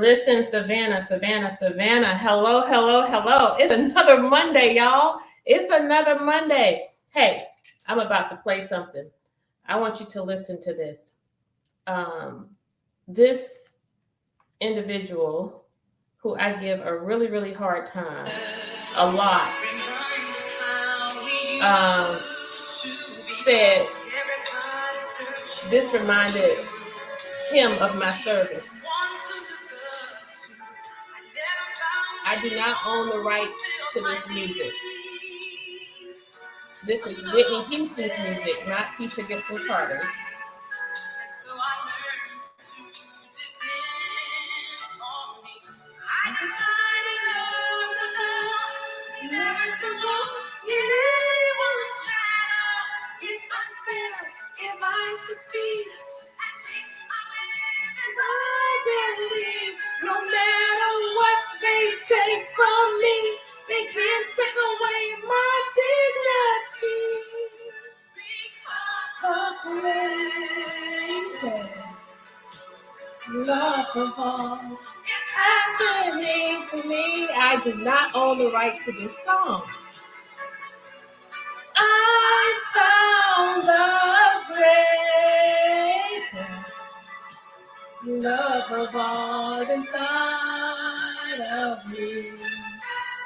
Listen, Savannah. Hello, hello, hello. It's another Monday, y'all. It's another Monday. Hey, I'm about to play something. I want you to listen to this. This individual who I give a really, really hard time, a lot, said this reminded him of my service. I do not own the rights to this music. This is Whitney Houston's music, not Keisha Gibson Carter's. No matter what they take from me, they can't take away my dignity. Because love of all is happening to me. I do not own the rights to this song. I found the greatest love of all inside of me.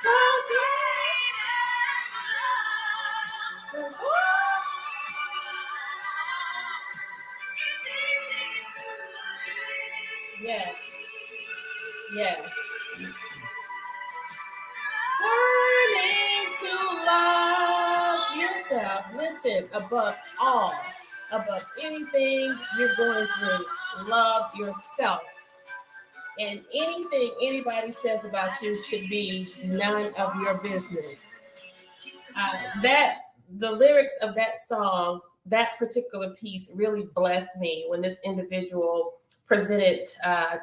The greatest love of all. Yes. Learning to love yourself. Listen, above all, above anything you're going through, love yourself. And anything anybody says about you should be none of your business. The lyrics of that song, that particular piece really blessed me when this individual presented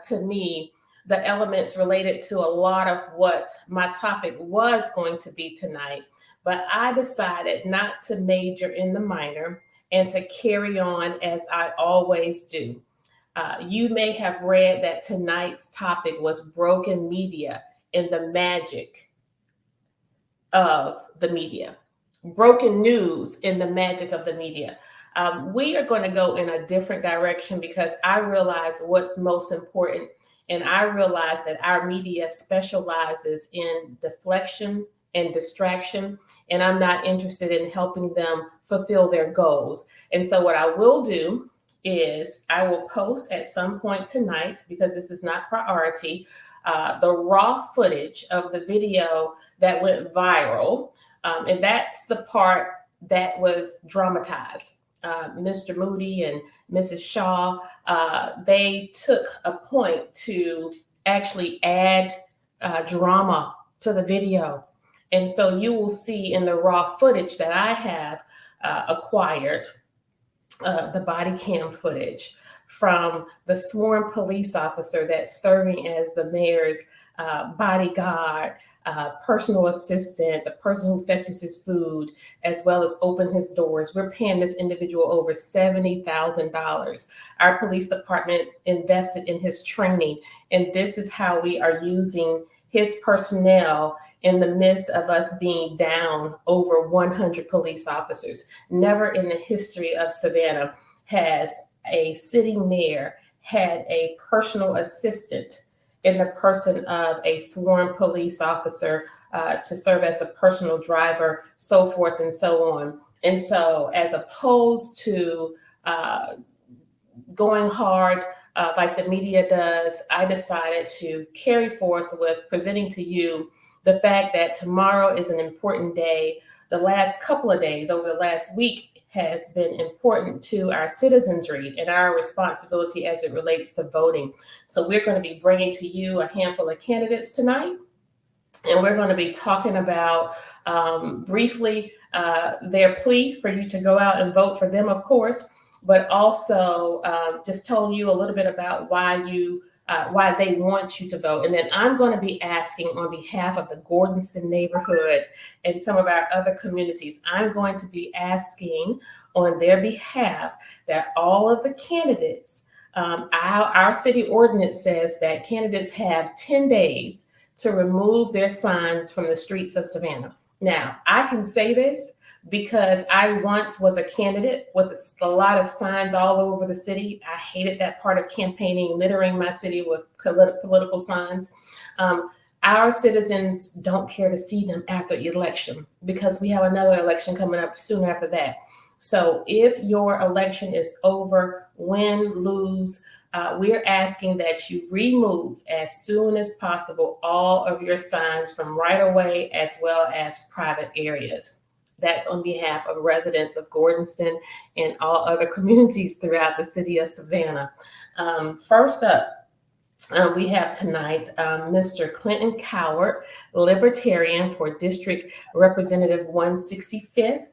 to me the elements related to a lot of what my topic was going to be tonight. But I decided not to major in the minor and to carry on as I always do. You may have read that tonight's topic was broken media and the magic of the media. Broken news in the magic of the media. We are going to go in a different direction because I realize what's most important, and I realize that our media specializes in deflection and distraction, and I'm not interested in helping them fulfill their goals. And so what I will do is I will post at some point tonight, because this is not priority, the raw footage of the video that went viral. And that's the part that was dramatized. Mr. Moody and Mrs. Shaw, they took a point to actually add drama to the video. And so you will see in the raw footage that I have acquired, the body cam footage from the sworn police officer that's serving as the mayor's bodyguard, personal assistant, the person who fetches his food, as well as open his doors. We're paying this individual over $70,000. Our police department invested in his training, and this is how we are using his personnel in the midst of us being down over 100 police officers. Never in the history of Savannah has a sitting mayor had a personal assistant in the person of a sworn police officer to serve as a personal driver, so forth and so on. And so as opposed to going hard like the media does, I decided to carry forth with presenting to you the fact that tomorrow is an important day. The last couple of days, over the last week, has been important to our citizenry and our responsibility as it relates to voting. So we're going to be bringing to you a handful of candidates tonight, and we're going to be talking about briefly their plea for you to go out and vote for them, of course, but also just telling you a little bit about why they want you to vote. And then I'm going to be asking on behalf of the Gordonston neighborhood and some of our other communities, I'm going to be asking on their behalf that all of the candidates Our city ordinance says that candidates have 10 days to remove their signs from the streets of Savannah. Now, I can say this because I once was a candidate with a lot of signs all over the city. I hated that part of campaigning, littering my city with political signs. Um, our citizens don't care to see them after the election because we have another election coming up soon after that. So if your election is over, win, lose, we're asking that you remove as soon as possible all of your signs from right of way as well as private areas. That's on behalf of residents of Gordonston and all other communities throughout the city of Savannah. First up, we have tonight Mr. Clinton Coward, Libertarian for District Representative 165th.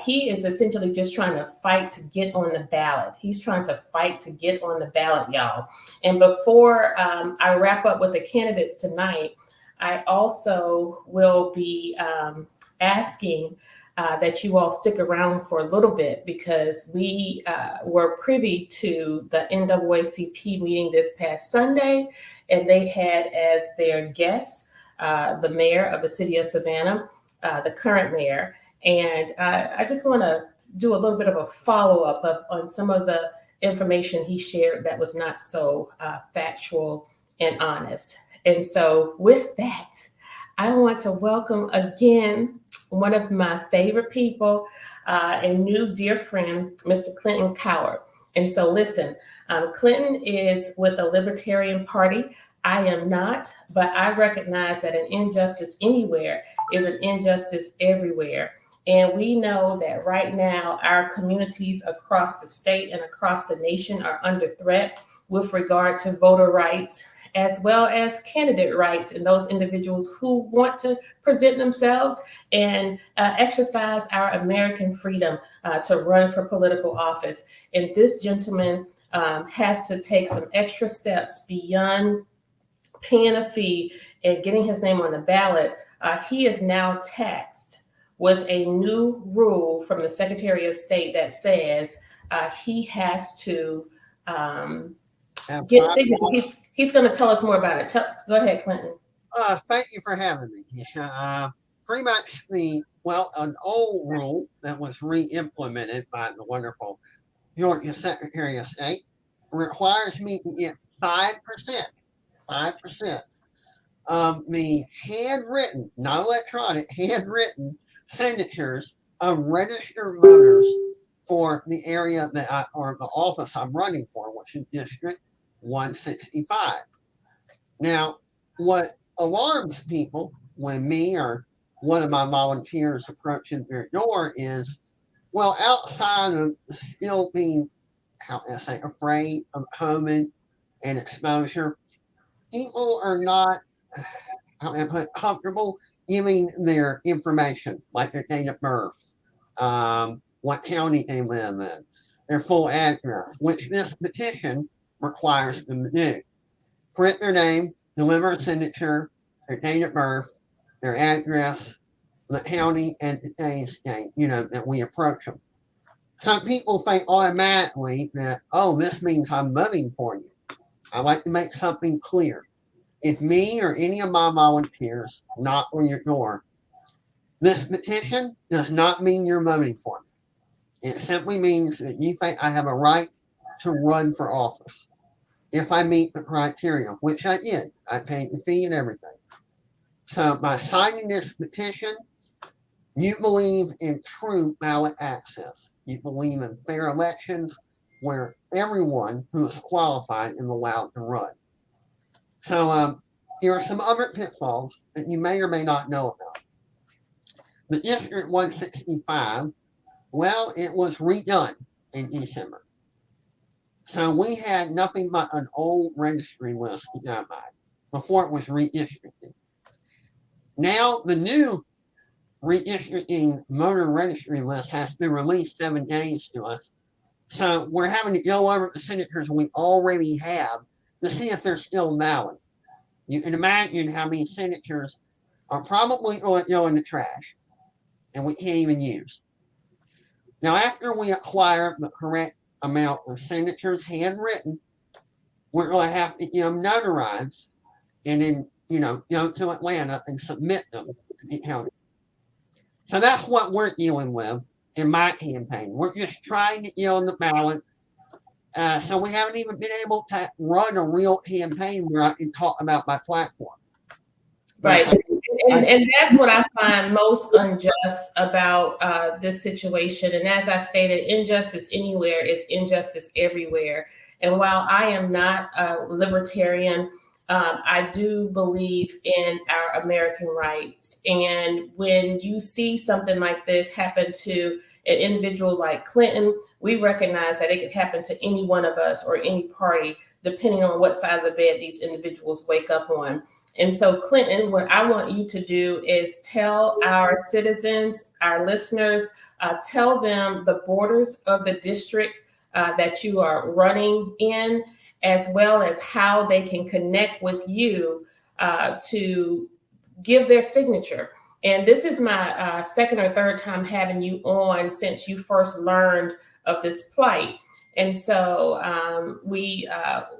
He is essentially just trying to fight to get on the ballot. He's trying to fight to get on the ballot, y'all. And before I wrap up with the candidates tonight, I also will be asking that you all stick around for a little bit because we were privy to the NAACP meeting this past Sunday, and they had as their guests the mayor of the city of Savannah, the current mayor. And I just want to do a little bit of a follow-up on some of the information he shared that was not so factual and honest. And so with that, I want to welcome again one of my favorite people, a new dear friend, Mr. Clinton Coward. And so listen, Clinton is with the Libertarian Party. I am not, but I recognize that an injustice anywhere is an injustice everywhere. And we know that right now, our communities across the state and across the nation are under threat with regard to voter rights, as well as candidate rights, and those individuals who want to present themselves and exercise our American freedom to run for political office. And this gentleman has to take some extra steps beyond paying a fee and getting his name on the ballot. He is now taxed with a new rule from the Secretary of State that says he has to get signatures. He's going to tell us more about it. Go ahead, Clinton. Thank you for having me, Kesha. Pretty much an old rule that was re-implemented by the wonderful Georgia Secretary of State requires me to get 5%, 5% of the handwritten, not electronic, handwritten signatures of registered voters for the area or the office I'm running for, which is District 165. Now, what alarms people when me or one of my volunteers approaching their door is, well, outside of still being, afraid of COVID and exposure, people are not, comfortable giving their information, like their date of birth, what county they live in, their full address, which this petition requires them to do. Print their name, deliver a signature, their date of birth, their address, the county, and today's date, that we approach them. Some people think automatically that, oh, this means I'm voting for you. I like to make something clear. If me or any of my volunteers knock on your door, this petition does not mean you're voting for me. It simply means that you think I have a right to run for office. If I meet the criteria, which I did, I paid the fee and everything. So by signing this petition, you believe in true ballot access. You believe in fair elections where everyone who is qualified is allowed to run. So here are some other pitfalls that you may or may not know about. The District 165, well, it was redone in December. So we had nothing but an old registry list to go by before it was redistricted. Now the new redistricting voter registry list has been released 7 days to us. So we're having to go over the signatures we already have to see if they're still valid. You can imagine how many signatures are probably going to go in the trash and we can't even use. Now, after we acquire the correct amount of signatures handwritten. We're going to have to get them notarized and then, go to Atlanta and submit them to the county. So that's what we're dealing with in my campaign. We're just trying to get on the ballot. So we haven't even been able to run a real campaign where I can talk about my platform. Right. And that's what I find most unjust about this situation. And as I stated, injustice anywhere is injustice everywhere. And while I am not a libertarian, I do believe in our American rights. And when you see something like this happen to an individual like Clinton, we recognize that it could happen to any one of us or any party, depending on what side of the bed these individuals wake up on. And so, Clinton, what I want you to do is tell our citizens, our listeners, tell them the borders of the district that you are running in, as well as how they can connect with you to give their signature. And this is my second or third time having you on since you first learned of this plight. And so we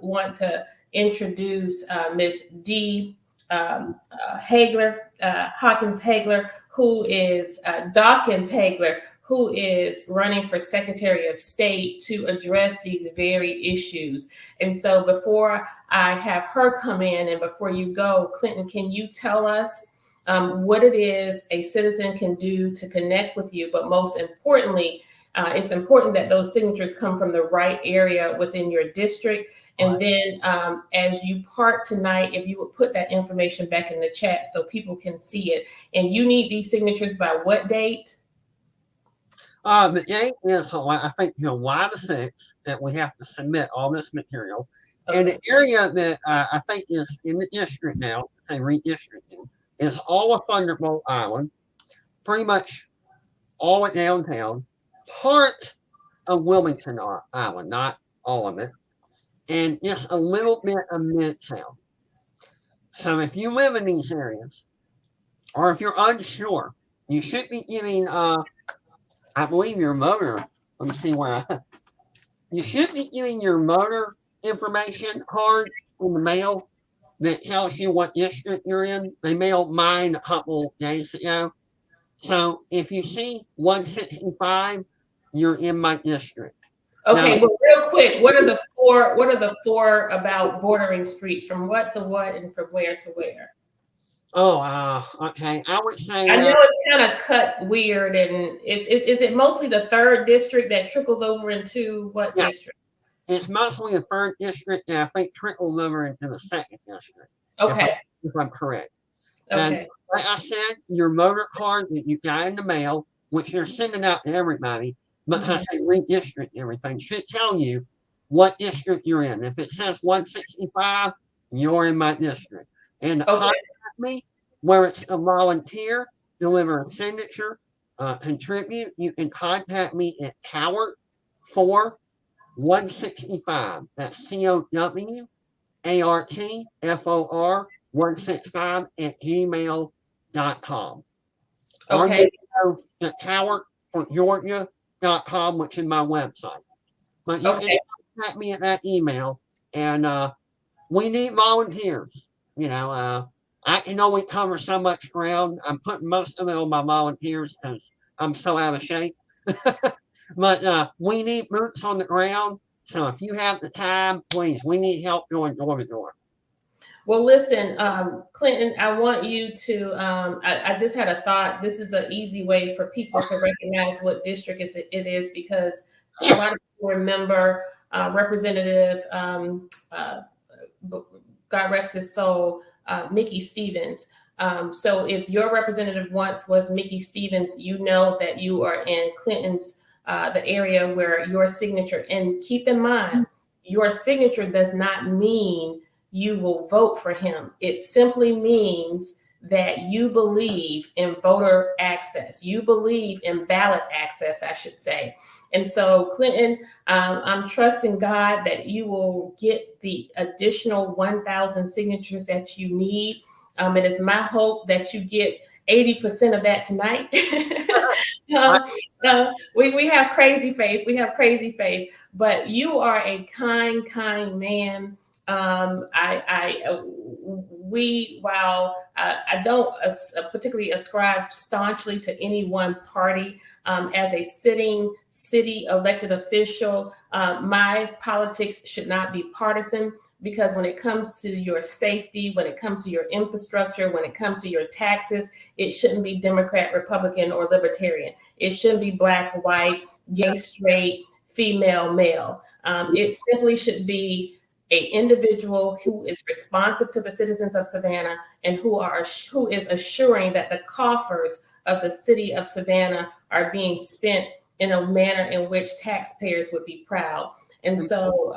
want to introduce Ms. Dee Hagler, Hawkins Hagler, who is Dawkins Hagler, who is running for Secretary of State to address these very issues. And so before I have her come in and before you go, Clinton, can you tell us what it is a citizen can do to connect with you? But most importantly, it's important that those signatures come from the right area within your district. And then as you part tonight, if you would put that information back in the chat so people can see it. And you need these signatures by what date? The date is, I think, July the 6th that we have to submit all this material. Okay. And the area that I think is in the district now, say redistricting, is all of Thunderbolt Island, pretty much all of downtown, part of Wilmington Island, not all of it, and just a little bit of Midtown. So if you live in these areas, or if you're unsure, you should be giving, I believe your motor, let me see where you should be giving your motor information card in the mail that tells you what district you're in. They mailed mine a couple days ago. So if you see 165, you're in my district. Okay, now, well, real quick, what are the four about bordering streets from what to what and from where to where? Oh, okay. I would say I know it's kind of cut weird, and is it mostly the third district that trickles over into what district? It's mostly the third district, and I think trickles over into the second district. Okay, if I'm correct. Okay. And like I said, your motor card that you got in the mail, which they're sending out to everybody, but I say redistrict everything, should tell you what district you're in. If it says 165, you're in my district. And contact me, where it's a volunteer, deliver a signature, contribute, you can contact me at Howard 165. That's COWARTFOR 165 at gmail.com. Or you can go to HowardForGeorgia.com, which is my website. But you can contact me at that email, and we need volunteers. I can only cover so much ground. I'm putting most of it on my volunteers because I'm so out of shape. But we need boots on the ground. So if you have the time, please, we need help going door to door. Well, listen, Clinton, I want you to, I just had a thought. This is an easy way for people to recognize what district it is, because a lot of people remember Representative, God rest his soul, Mickey Stevens. So if your representative once was Mickey Stevens, you know that you are in Clinton's, the area where your signature, and keep in mind, your signature does not mean you will vote for him. It simply means that you believe in voter access. You believe in ballot access, I should say. And so, Clinton, I'm trusting God that you will get the additional 1,000 signatures that you need. It is my hope that you get 80% of that tonight. I, We have crazy faith. We have crazy faith. But you are a kind man. While I don't particularly ascribe staunchly to any one party, as a sitting city elected official, my politics should not be partisan, because when it comes to your safety, when it comes to your infrastructure, when it comes to your taxes, it shouldn't be Democrat, Republican, or Libertarian. It shouldn't be black, white, gay, straight, female, male. It simply should be an individual who is responsive to the citizens of Savannah, and who is assuring that the coffers of the city of Savannah are being spent in a manner in which taxpayers would be proud. And so,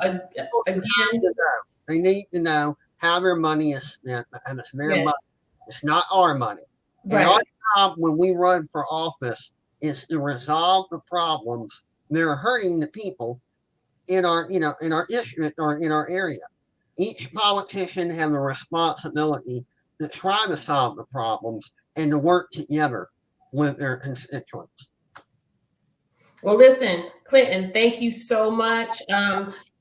again, they need to know how their money is spent, and it's their yes, money. It's not our money. And our right. job when we run for office is to resolve the problems that are hurting the people in our, in our district or in our area. Each politician has a responsibility to try to solve the problems and to work together with their constituents. Well, listen, Clinton, thank you so much.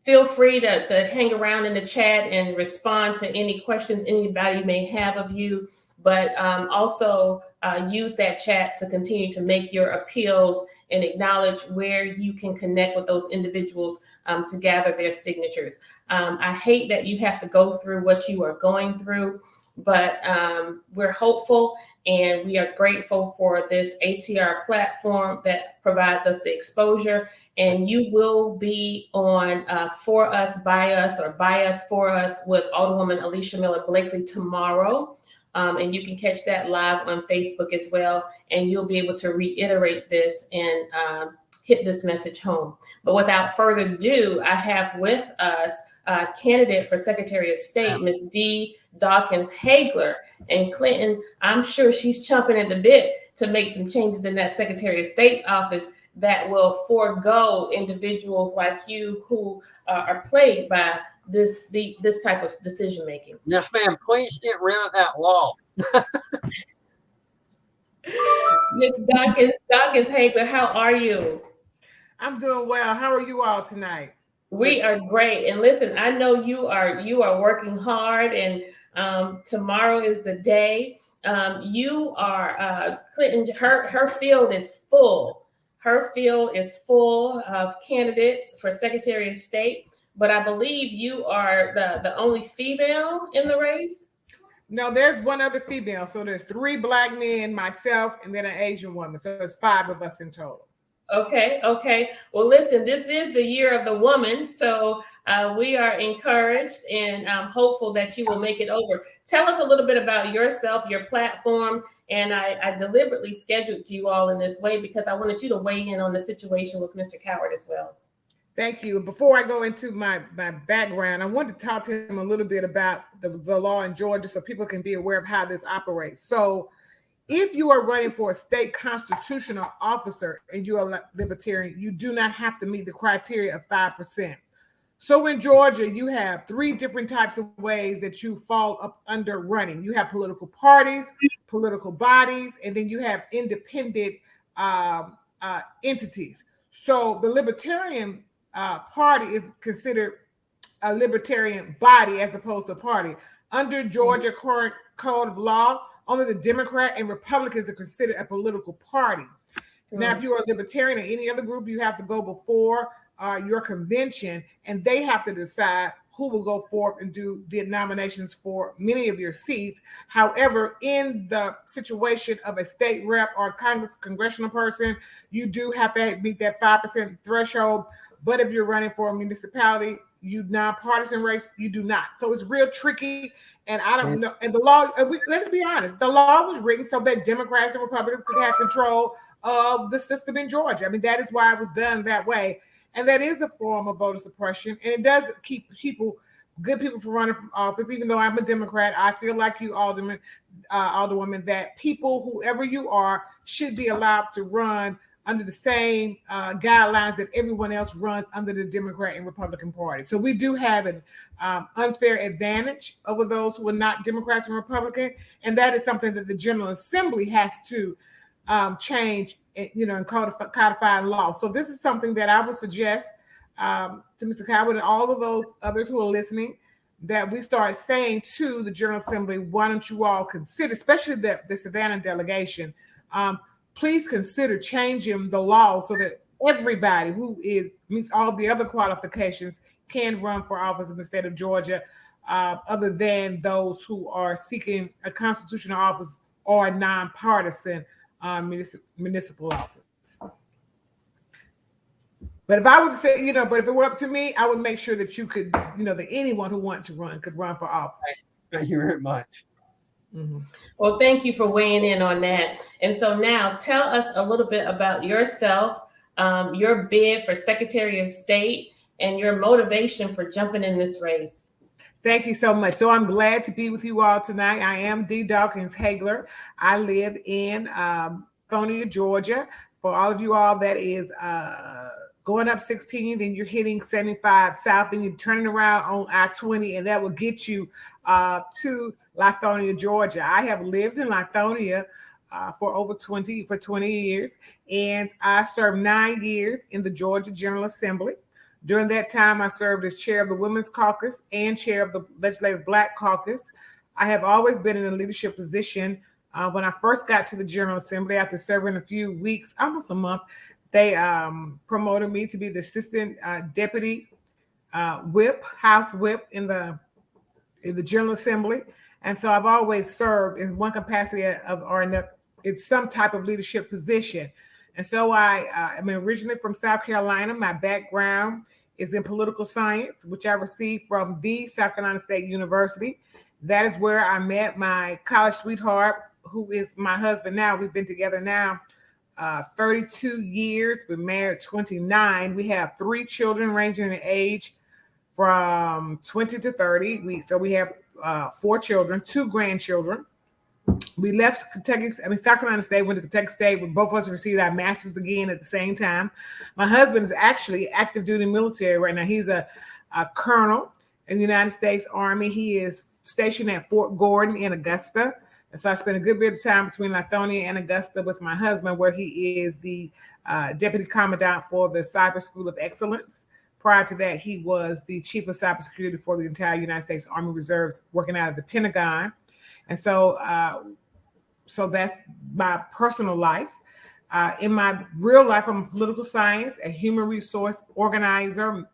Feel free to hang around in the chat and respond to any questions anybody may have of you, but also use that chat to continue to make your appeals and acknowledge where you can connect with those individuals to gather their signatures. I hate that you have to go through what you are going through, but we're hopeful, and we are grateful for this ATR platform that provides us the exposure. And you will be on For Us, By Us, or By Us, For Us with Alderwoman Alicia Miller Blakely tomorrow. And you can catch that live on Facebook as well. And you'll be able to reiterate this and hit this message home. But without further ado, I have with us candidate for Secretary of State, Ms. D. Dawkins Hagler. And Clinton, I'm sure she's chomping at the bit to make some changes in that Secretary of State's office that will forego individuals like you who are plagued by this type of decision making. Yes, ma'am. Please get rid of that law. Ms. Dawkins Hagler, how are you? I'm doing well. How are you all tonight? We are great. And listen, I know you are working hard, and tomorrow is the day. You are Clinton. Her field is full. Her field is full of candidates for Secretary of State, but I believe you are the only female in the race. No, there's one other female. So there's 3 black men, myself, and then an Asian woman. So there's 5 of us in total. Okay. Well, listen, this is the year of the woman, so we are encouraged and hopeful that you will make it over. Tell us a little bit about yourself, your platform, and I deliberately scheduled you all in this way because I wanted you to weigh in on the situation with Mr. Coward as well. Thank you. Before I go into my background, I want to talk to him a little bit about the law in Georgia so people can be aware of how this operates. So if you are running for a state constitutional officer and you are libertarian, you do not have to meet the criteria of 5%. So in Georgia, you have 3 different types of ways that you fall up under running. You have political parties, political bodies, and then you have independent entities. So the Libertarian Party is considered a libertarian body as opposed to a party. Under Georgia current code of law, only the Democrat and Republicans are considered a political party. Now, if you are a libertarian or any other group, you have to go before your convention, and they have to decide who will go forth and do the nominations for many of your seats. However, in the situation of a state rep or congressional person, you do have to meet that 5% threshold. But if you're running for a municipality, you nonpartisan race, you do not. So it's real tricky. And I don't know. And the law, let's be honest, the law was written so that Democrats and Republicans could have control of the system in Georgia. I mean, that is why it was done that way. And that is a form of voter suppression. And it does keep good people from running from office. Even though I'm a Democrat, I feel like you, Alderwoman, that people, whoever you are, should be allowed to run under the same guidelines that everyone else runs under the Democrat and Republican Party. So we do have an unfair advantage over those who are not Democrats and Republican, and that is something that the General Assembly has to change, and codify law. So this is something that I would suggest to Mr. Coward and all of those others who are listening, that we start saying to the General Assembly, why don't you all consider, especially the Savannah delegation, please consider changing the law so that everybody who meets all the other qualifications can run for office in the state of Georgia, other than those who are seeking a constitutional office or a nonpartisan municipal office. But if I would say, but if it were up to me, I would make sure that you could, that anyone who wanted to run could run for office. Thank you very much. Mm-hmm. Well, thank you for weighing in on that. And so now tell us a little bit about yourself, your bid for Secretary of State, and your motivation for jumping in this race. Thank you so much. So I'm glad to be with you all tonight. I am Dee Dawkins Hagler. I live in Lithonia, Georgia. For all of you all that is going up 16, then you're hitting 75 south, and you're turning around on I-20, and that will get you to Lithonia, Georgia. I have lived in Lithonia for 20 years, and I served 9 years in the Georgia General Assembly. During that time, I served as chair of the Women's Caucus and chair of the Legislative Black Caucus. I have always been in a leadership position. When I first got to the General Assembly, after serving a few weeks, almost a month, they promoted me to be the assistant deputy House whip in the General Assembly. And so I've always served in one capacity or in some type of leadership position. And so I'm originally from South Carolina. My background is in political science, which I received from the South Carolina State University. That is where I met my college sweetheart, who is my husband now. We've been together now 32 years. We're married 29. We have 3 children ranging in age from 20 to 30. We have 4 children, 2 grandchildren. We left South Carolina State, went to Kentucky State, where both of us received our masters again at the same time. My husband is actually active duty military right now. He's a colonel in the United States Army. He is stationed at Fort Gordon in Augusta. And so I spent a good bit of time between Lithonia and Augusta with my husband, where he is the deputy commandant for the Cyber School of Excellence. Prior to that, he was the chief of cybersecurity for the entire United States Army Reserves, working out of the Pentagon. And so that's my personal life. In my real life, I'm a political science, a human resource manager,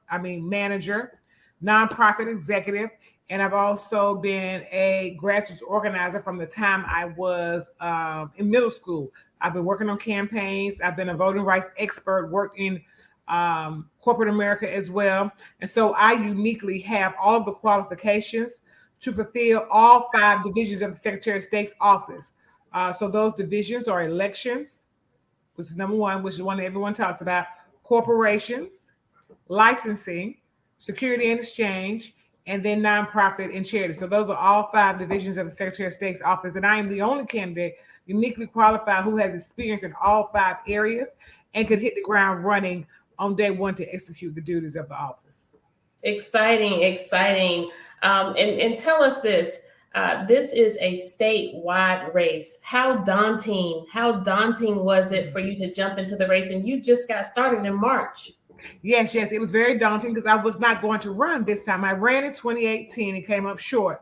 nonprofit executive, and I've also been a grassroots organizer from the time I was in middle school. I've been working on campaigns. I've been a voting rights expert, worked in corporate America as well. And so I uniquely have all of the qualifications to fulfill all 5 divisions of the Secretary of State's office. So those divisions are elections, which is number 1, which is one that everyone talks about, corporations, licensing, security and exchange, and then nonprofit and charity. So those are all 5 divisions of the Secretary of State's office. And I am the only candidate uniquely qualified who has experience in all 5 areas and could hit the ground running on day 1 to execute the duties of the office. Exciting. And tell us this. This is a statewide race. How daunting was it for you to jump into the race? And you just got started in March. Yes, it was very daunting because I was not going to run this time. I ran in 2018 and came up short.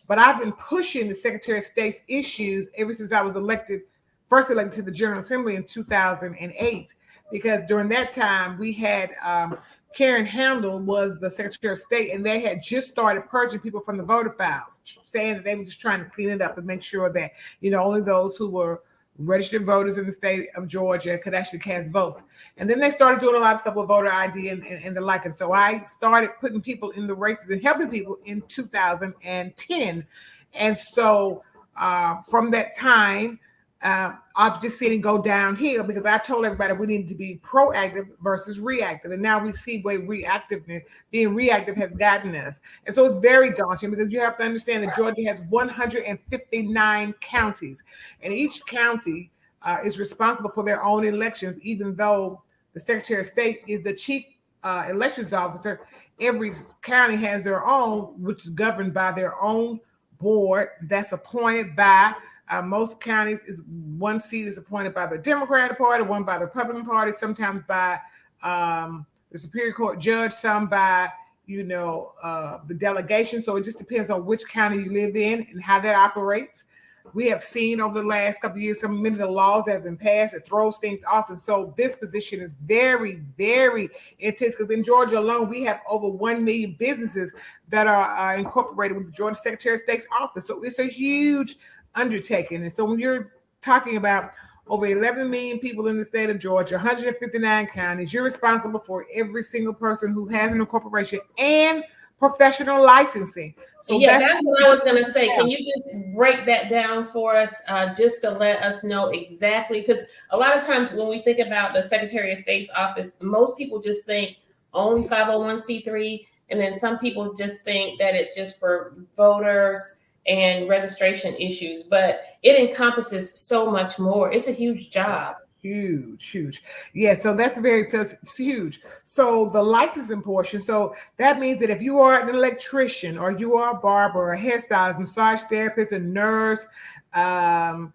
But I've been pushing the Secretary of State's issues ever since I was first elected to the General Assembly in 2008, because during that time we had Karen Handel was the Secretary of State, and they had just started purging people from the voter files, saying that they were just trying to clean it up and make sure that, only those who were registered voters in the state of Georgia could actually cast votes. And then they started doing a lot of stuff with voter ID and the like. And so I started putting people in the races and helping people in 2010. And so from that time, I've just seen it go downhill because I told everybody we needed to be proactive versus reactive. And now we see where being reactive has gotten us. And so it's very daunting because you have to understand that Georgia has 159 counties. And each county is responsible for their own elections, even though the Secretary of State is the chief elections officer. Every county has their own, which is governed by their own board that's appointed by most counties. Is one seat is appointed by the Democratic Party, one by the Republican Party, sometimes by the Superior Court judge, some by the delegation. So it just depends on which county you live in and how that operates. We have seen over the last couple of years many of the laws that have been passed that throws things off. And so this position is very, very intense, because in Georgia alone, we have over 1 million businesses that are incorporated with the Georgia Secretary of State's office. So it's a huge undertaking. And so when you're talking about over 11 million people in the state of Georgia, 159 counties, you're responsible for every single person who has an incorporation and professional licensing. So yeah, that's what I was going to say. Can you just break that down for us, just to let us know exactly? Because a lot of times when we think about the Secretary of State's office, most people just think only 501c3, and then some people just think that it's just for voters and registration issues, but it encompasses so much more. It's a huge job. Huge. Yeah, so that's it's huge. So the licensing portion, so that means that if you are an electrician, or you are a barber, a hairstylist, massage therapist, a nurse, a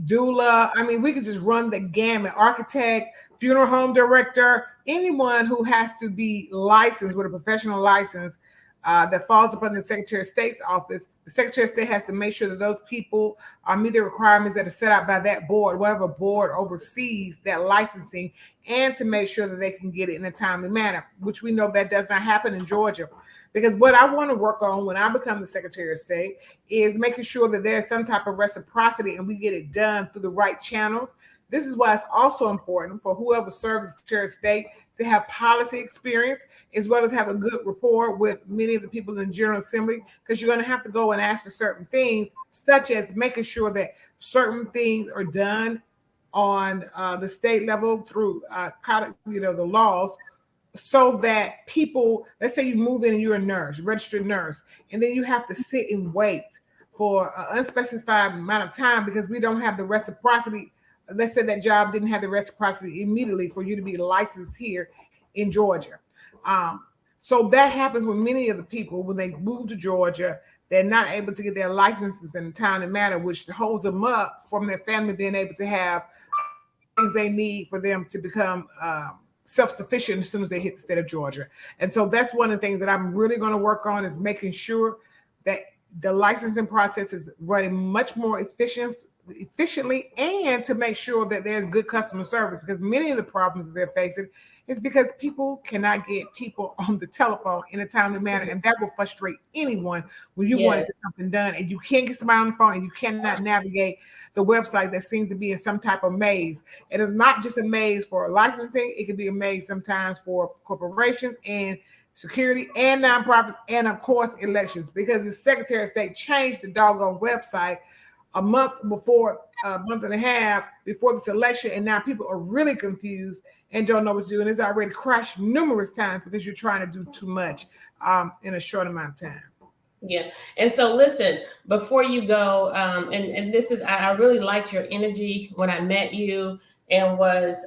doula, I mean, we could just run the gamut, architect, funeral home director, anyone who has to be licensed with a professional license that falls upon the Secretary of State's office. The Secretary of State has to make sure that those people meet the requirements that are set out by that board, whatever board oversees that licensing, and to make sure that they can get it in a timely manner, which we know that does not happen in Georgia. Because what I want to work on when I become the Secretary of State is making sure that there's some type of reciprocity and we get it done through the right channels. This is why it's also important for whoever serves as Secretary of State to have policy experience, as well as have a good rapport with many of the people in the General Assembly, because you're going to have to go and ask for certain things, such as making sure that certain things are done on the state level through the laws, so that people, let's say you move in and you're a nurse, registered nurse, and then you have to sit and wait for an unspecified amount of time because we don't have the reciprocity. Let's say that job didn't have the reciprocity immediately for you to be licensed here in Georgia. So that happens with many of the people when they move to Georgia. They're not able to get their licenses in a timely manner, which holds them up from their family being able to have things they need for them to become self-sufficient as soon as they hit the state of Georgia. And so that's one of the things that I'm really going to work on, is making sure that the licensing process is running much more efficiently, and to make sure that there's good customer service, because many of the problems that they're facing is because people cannot get people on the telephone in a timely manner, and that will frustrate anyone when you want to get something done and you can't get somebody on the phone and you cannot navigate the website that seems to be in some type of maze. It is not just a maze for licensing, it could be a maze sometimes for corporations and security and nonprofits, and of course elections, because the Secretary of State changed the doggone website a month and a half before this election, and now people are really confused and don't know what to do, and it's already crashed numerous times because you're trying to do too much in a short amount of time. Yeah. And so listen, before you go, and this is, I really liked your energy when I met you and was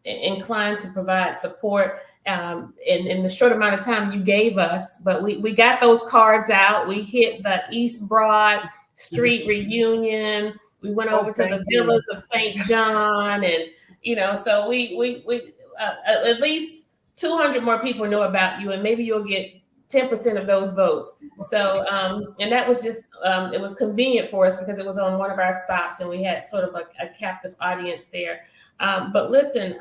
inclined to provide support in the short amount of time you gave us. But we got those cards out. We hit the East Broad Street reunion. We went over to the villas of St. John, and so we at least 200 more people know about you, and maybe you'll get 10% of those votes. So and that was just it was convenient for us because it was on one of our stops, and we had sort of a captive audience there. But listen,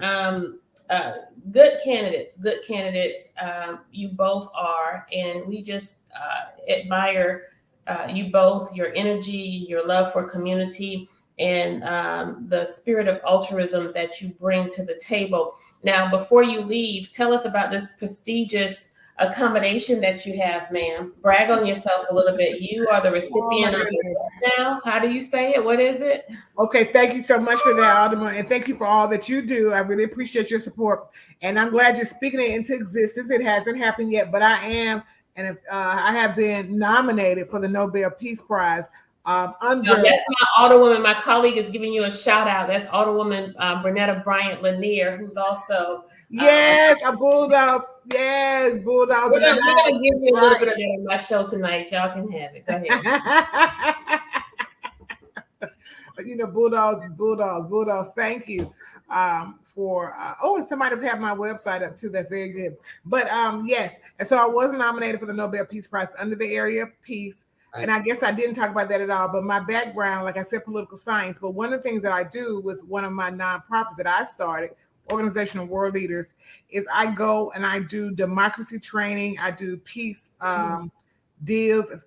good candidates. You both are, and we just admire you both, your energy, your love for community, and the spirit of altruism that you bring to the table. Now, before you leave, tell us about this prestigious accommodation that you have, ma'am. Brag on yourself a little bit. You are the recipient of it now. How do you say it? What is it? Okay, thank you so much for that, Alderman, and thank you for all that you do. I really appreciate your support, and I'm glad you're speaking it into existence. It hasn't happened yet, but I am. And I have been nominated for the Nobel Peace Prize Now, under. that's my Alderwoman. My colleague is giving you a shout out. That's Alderwoman Bernetta Bryant Lanier, who's also. Yes, a bulldog. Yes, bulldogs. We're gonna give you a little bit of that on my show tonight. Y'all can have it. Go ahead. You know, bulldogs. Thank you for. And somebody have my website up too. That's very good. But yes, and so I was nominated for the Nobel Peace Prize under the area of peace. And I guess I didn't talk about that at all. But my background, like I said, political science. But one of the things that I do with one of my nonprofits that I started, Organization of World Leaders, is I go and I do democracy training. I do peace deals,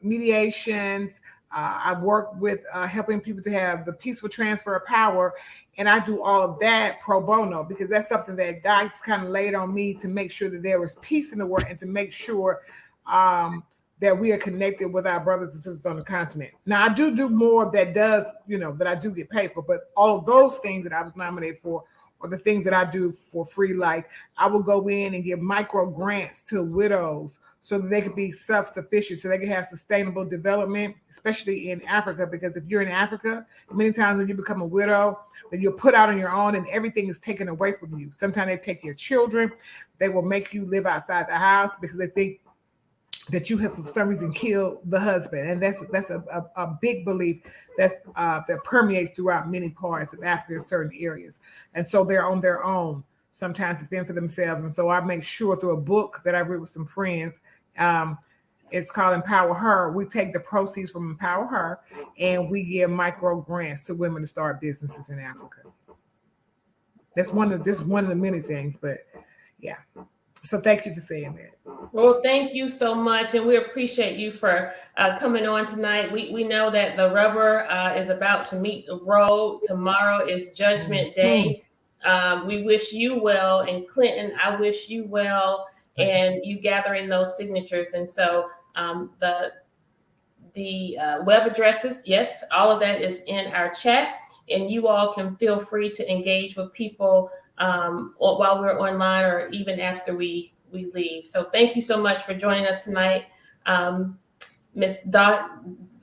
mediations. I work with helping people to have the peaceful transfer of power. And I do all of that pro bono because that's something that God just kind of laid on me to make sure that there was peace in the world and to make sure that we are connected with our brothers and sisters on the continent. Now, I do more that does, that I do get paid for, but all of those things that I was nominated for are the things that I do for free. Like I will go in and give micro grants to widows so that they can be self-sufficient, so they can have sustainable development, especially in Africa. Because if you're in Africa, many times when you become a widow, then you're put out on your own and everything is taken away from you. Sometimes they take your children. They will make you live outside the house because they think that you have for some reason killed the husband. And that's a big belief that permeates throughout many parts of Africa in certain areas. And so they're on their own, sometimes to fend for themselves. And so I make sure through a book that I read with some friends, it's called Empower Her. We take the proceeds from Empower Her and we give micro grants to women to start businesses in Africa. That's one of the many things, but yeah. So thank you for saying that. Well, thank you so much. And we appreciate you for coming on tonight. We know that the rubber is about to meet the road. Tomorrow is Judgment Day. We wish you well. And Clinton, I wish you well. And you gathering those signatures. And so the web addresses, yes, all of that is in our chat. And you all can feel free to engage with people while we're online or even after we leave. So thank you so much for joining us tonight. Miss Doc,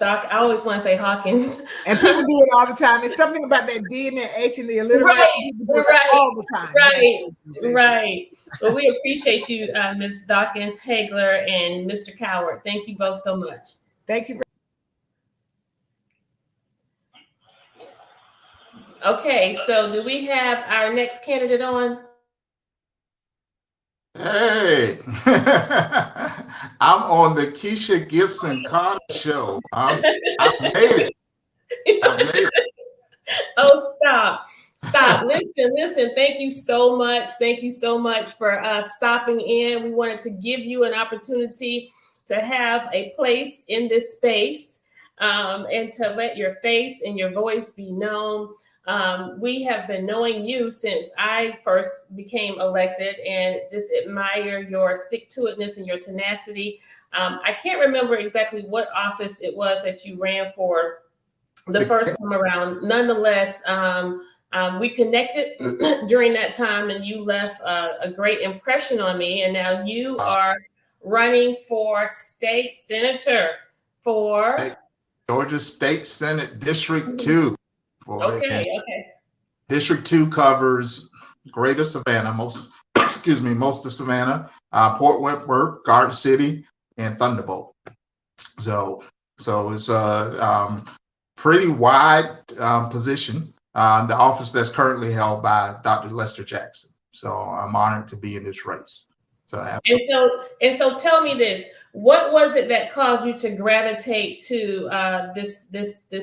I always want to say Hawkins. And people do it all the time. It's something about that D and the H and the alliteration. Right, all the time. Right. Well, we appreciate you, Ms. Dawkins, Hagler, and Mr. Coward. Thank you both so much. Thank you. Okay, so do we have our next candidate on? Hey, I'm on the Kesha Gibson Carter show. I made it. Oh, stop. Listen. Thank you so much. Thank you so much for stopping in. We wanted to give you an opportunity to have a place in this space and to let your face and your voice be known. We have been knowing you since I first became elected and just admire your stick-to-itness and your tenacity. I can't remember exactly what office it was that you ran for the first time around. Nonetheless, we connected during that time and you left a great impression on me. And now you are running for state senator for Georgia State Senate District 2. Okay. District 2 covers Greater Savannah, most of Savannah, Port Wentworth, Garden City, and Thunderbolt. So it's a pretty wide position. The office that's currently held by Dr. Lester Jackson. So I'm honored to be in this race. And so tell me this. What was it that caused you to gravitate to this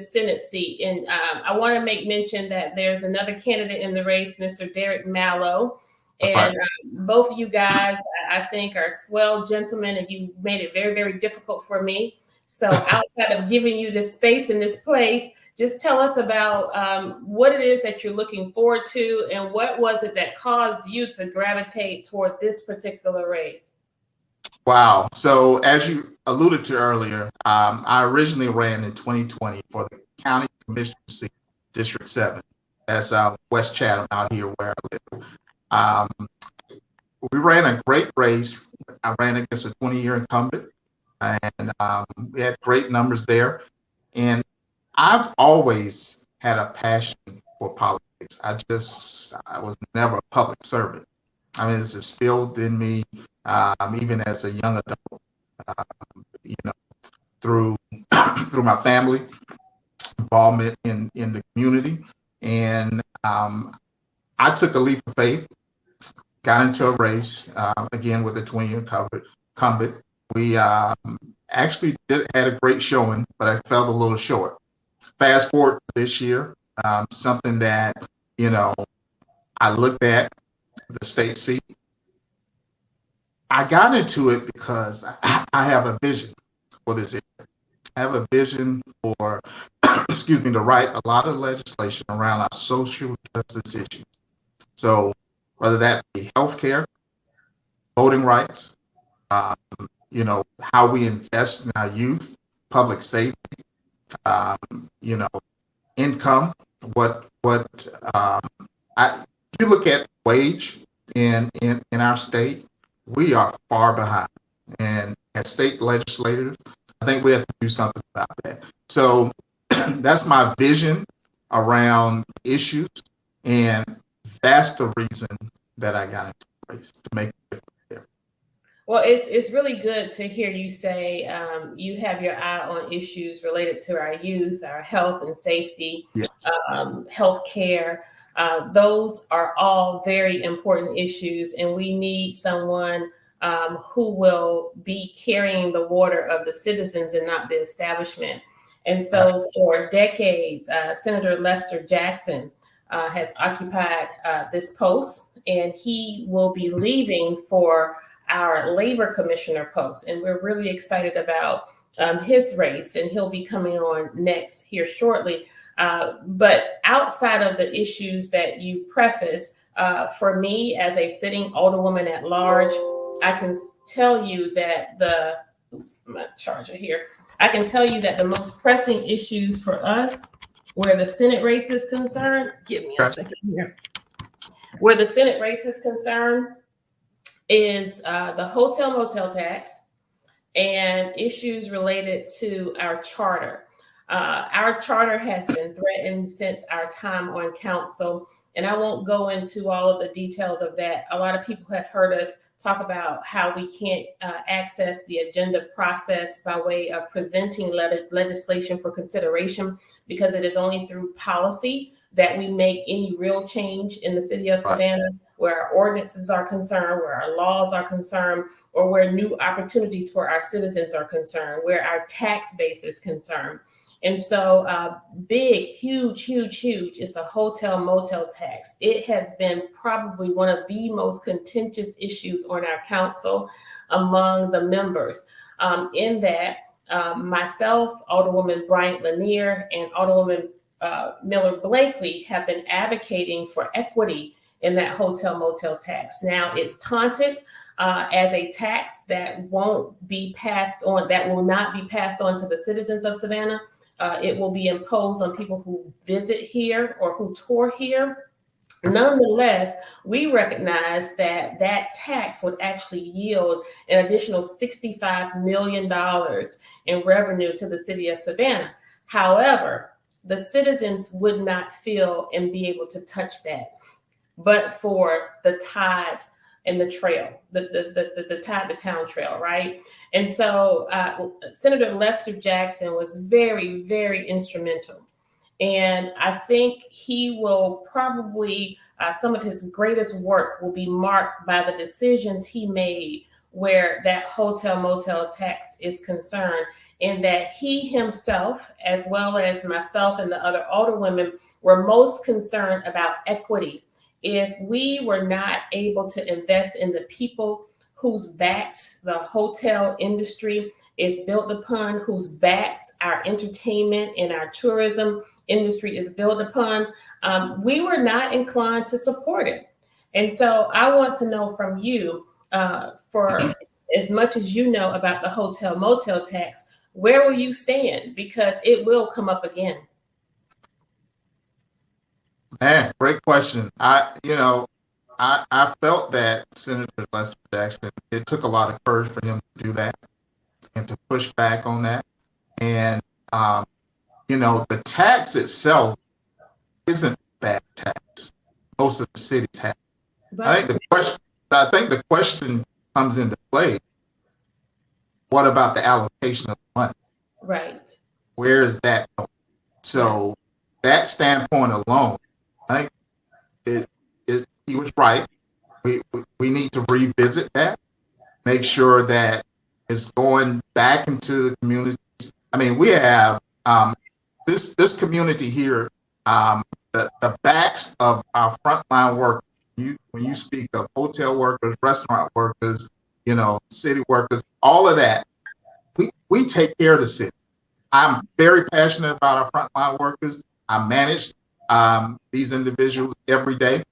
Senate seat? And I want to make mention that there's another candidate in the race, Mr. Derek Mallow. And both of you guys, I think, are swell gentlemen, and you made it very, very difficult for me. So outside of giving you this space in this place, just tell us about what it is that you're looking forward to and what was it that caused you to gravitate toward this particular race? Wow. So as you alluded to earlier, I originally ran in 2020 for the county commissioner seat, District 7. That's West Chatham out here where I live. We ran a great race. I ran against a 20-year incumbent and we had great numbers there. And I've always had a passion for politics. I was never a public servant. I mean, it's instilled in me, even as a young adult, you know, through through my family involvement in the community. And I took a leap of faith, got into a race again with a 20-year incumbent. We actually had a great showing, but I fell a little short. Fast forward to this year, something that, you know, I looked at the state seat. I got into it because I have a vision for this area. I have a vision for, excuse me, to write a lot of legislation around our social justice issues. So whether that be healthcare, voting rights, you know, how we invest in our youth, public safety, you know, income, if you look at wage in our state, we are far behind. And as state legislators, I think we have to do something about that. So that's my vision around issues. And that's the reason that I got into the race, to make a difference there. Well, it's really good to hear you say you have your eye on issues related to our youth, our health and safety, Yes. Health care. Those are all very important issues, and we need someone who will be carrying the water of the citizens and not the establishment. And so for decades, Senator Lester Jackson has occupied this post, and he will be leaving for our labor commissioner post. And we're really excited about his race, and he'll be coming on next here shortly. But outside of the issues that you preface, for me as a sitting alderwoman at large, I can tell you that my charger here. I can tell you that the most pressing issues for us, where the Senate race is concerned, give me a second here. Where the Senate race is concerned is the hotel motel tax and issues related to our charter. Our charter has been threatened since our time on council, and I won't go into all of the details of that. A lot of people have heard us talk about how we can't access the agenda process by way of presenting legislation for consideration, because it is only through policy that we make any real change in the city of Savannah, where our ordinances are concerned, where our laws are concerned, or where new opportunities for our citizens are concerned, where our tax base is concerned. And so big, huge is the hotel motel tax. It has been probably one of the most contentious issues on our council among the members. In that, myself, Alderwoman Bryant Lanier, and Alderwoman Miller Blakely have been advocating for equity in that hotel motel tax. Now it's taunted as a tax that won't be passed on, that will not be passed on to the citizens of Savannah. It will be imposed on people who visit here or who tour here. Nonetheless, we recognize that that tax would actually yield an additional $65 million in revenue to the city of Savannah. However, the citizens would not feel and be able to touch that, but for the tide and the trail, the Tide to Town trail, right? And so Senator Lester Jackson was very, very instrumental. And I think he will probably, some of his greatest work will be marked by the decisions he made where that hotel motel tax is concerned, and that he himself, as well as myself and the other alderwomen, were most concerned about equity. If we were not able to invest in the people whose backs the hotel industry is built upon, whose backs our entertainment and our tourism industry is built upon, we were not inclined to support it. And so I want to know from you, for as much as you know about the hotel motel tax, where will you stand? Because it will come up again. Man, great question. I felt that Senator Lester Jackson, it took a lot of courage for him to do that and to push back on that. And the tax itself isn't bad tax. Most of the cities have. I think the question comes into play. What about the allocation of money? Right. Where is that going? So that standpoint alone, I think he was right. We need to revisit that, make sure that it's going back into the communities. I mean, we have this community here, the backs of our frontline workers. When you speak of hotel workers, restaurant workers, city workers, all of that, we take care of the city. I'm very passionate about our frontline workers. I manage these individuals every day,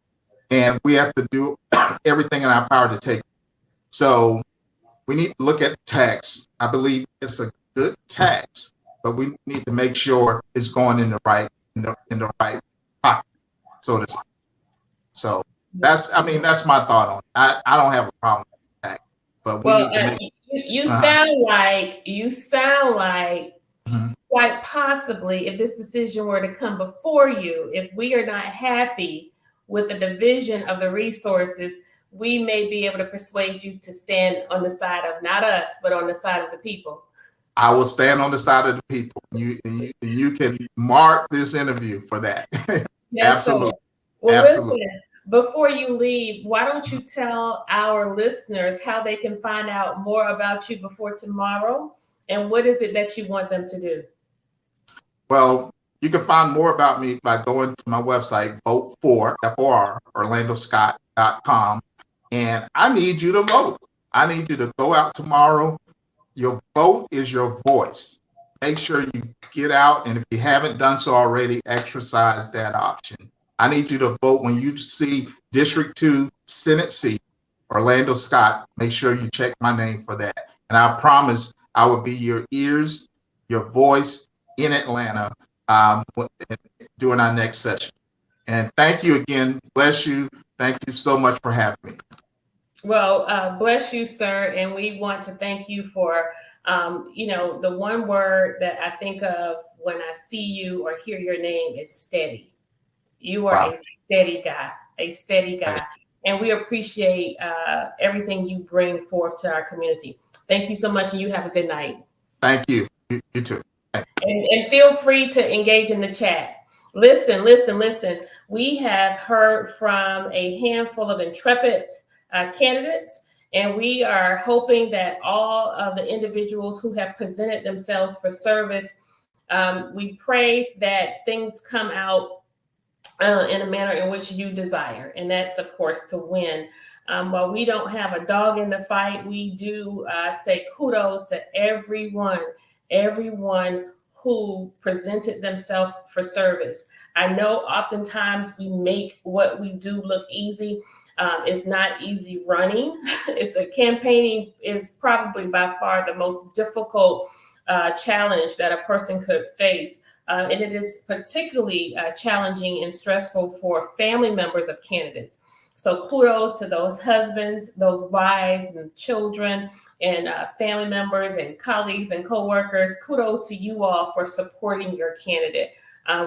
and we have to do everything in our power to take them. So we need to look at the tax. I believe it's a good tax, but we need to make sure it's going in the right pocket, so to speak. So that's my thought on it. I don't have a problem with the tax, but we need to make. You sound like Mhm. quite possibly, if this decision were to come before you, if we are not happy with the division of the resources, we may be able to persuade you to stand on the side of not us, but on the side of the people. I will stand on the side of the people. You can mark this interview for that. Yes, Absolutely. sir. Well, Absolutely. listen, before you leave, why don't you tell our listeners how they can find out more about you before tomorrow, and what is it that you want them to do? Well, you can find more about me by going to my website, vote4, F-O-R, orlandoscott.com. And I need you to vote. I need you to go out tomorrow. Your vote is your voice. Make sure you get out. And if you haven't done so already, exercise that option. I need you to vote when you see District 2 Senate seat, Orlando Scott. Make sure you check my name for that. And I promise I will be your ears, your voice in Atlanta during our next session. And thank you again. Bless you. Thank you so much for having me. Well, bless you, sir. And we want to thank you for, the one word that I think of when I see you or hear your name is steady. You are a steady guy. And we appreciate everything you bring forth to our community. Thank you so much. And you have a good night. Thank you. You too. And feel free to engage in the chat. Listen. We have heard from a handful of intrepid candidates, and we are hoping that all of the individuals who have presented themselves for service, we pray that things come out in a manner in which you desire, and that's of course to win. While we don't have a dog in the fight, we do say kudos to everyone who presented themselves for service. I know oftentimes we make what we do look easy. It's not easy running. Campaigning is probably by far the most difficult challenge that a person could face. And it is particularly challenging and stressful for family members of candidates. So kudos to those husbands, those wives and children and family members and colleagues and coworkers. Kudos to you all for supporting your candidate.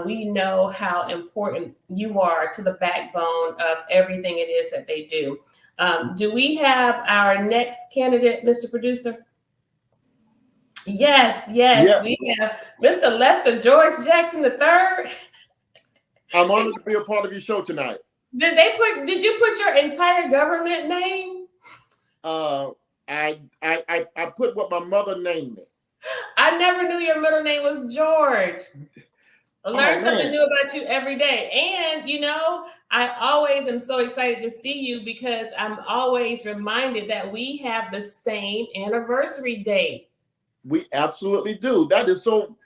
We know how important you are to the backbone of everything it is that they do. Do we have our next candidate, Mr. Producer? Yes. We have Mr. Lester George Jackson III. I'm honored to be a part of your show tonight. Did you put your entire government name? I put what my mother named me. I never knew your middle name was George. I learn something new about you every day. And, I always am so excited to see you because I'm always reminded that we have the same anniversary date. We absolutely do. That is so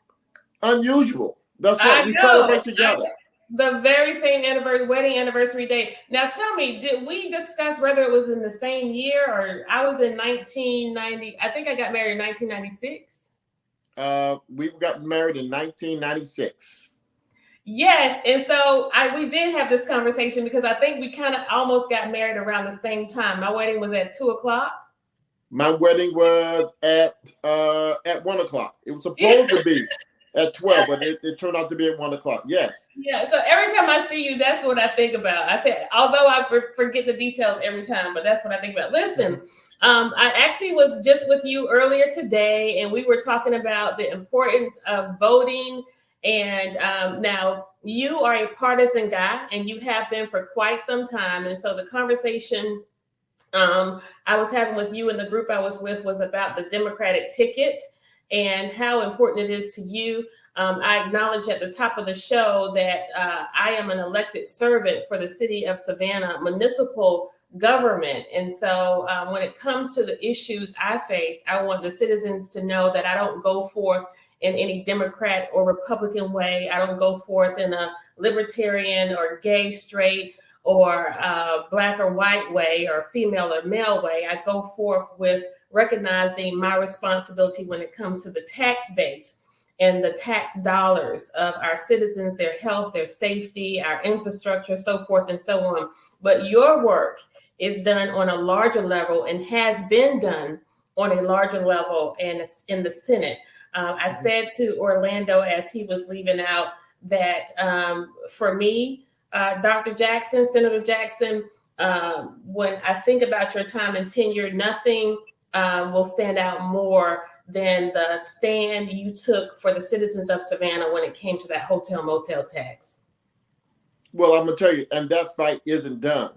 unusual. That's what we celebrate together. The very same wedding anniversary date. Now tell me, did we discuss whether it was in the same year or I was in 1990? I think I got married in 1996. We got married in 1996. Yes, and so we did have this conversation because I think we kind of almost got married around the same time. My wedding was at 2:00. My wedding was at 1:00. It was supposed to be at 12, but it turned out to be at 1 o'clock. Yes. Yeah. So every time I see you, that's what I think about. Although I forget the details every time, but that's what I think about. Listen, I actually was just with you earlier today, and we were talking about the importance of voting. And now you are a partisan guy, and you have been for quite some time. And so the conversation I was having with you and the group I was with was about the Democratic ticket and how important it is to you. I acknowledge at the top of the show that I am an elected servant for the city of Savannah municipal government. And so when it comes to the issues I face, I want the citizens to know that I don't go forth in any Democrat or Republican way. I don't go forth in a libertarian or gay, straight, or black or white way, or female or male way. I go forth with recognizing my responsibility when it comes to the tax base and the tax dollars of our citizens, their health, their safety, our infrastructure, so forth and so on. But your work is done on a larger level and has been done on a larger level in the Senate. I said to Orlando as he was leaving out that for me, Dr. Jackson, Senator Jackson, when I think about your time and tenure, nothing will stand out more than the stand you took for the citizens of Savannah when it came to that hotel motel tax. Well, I'm gonna tell you, and that fight isn't done.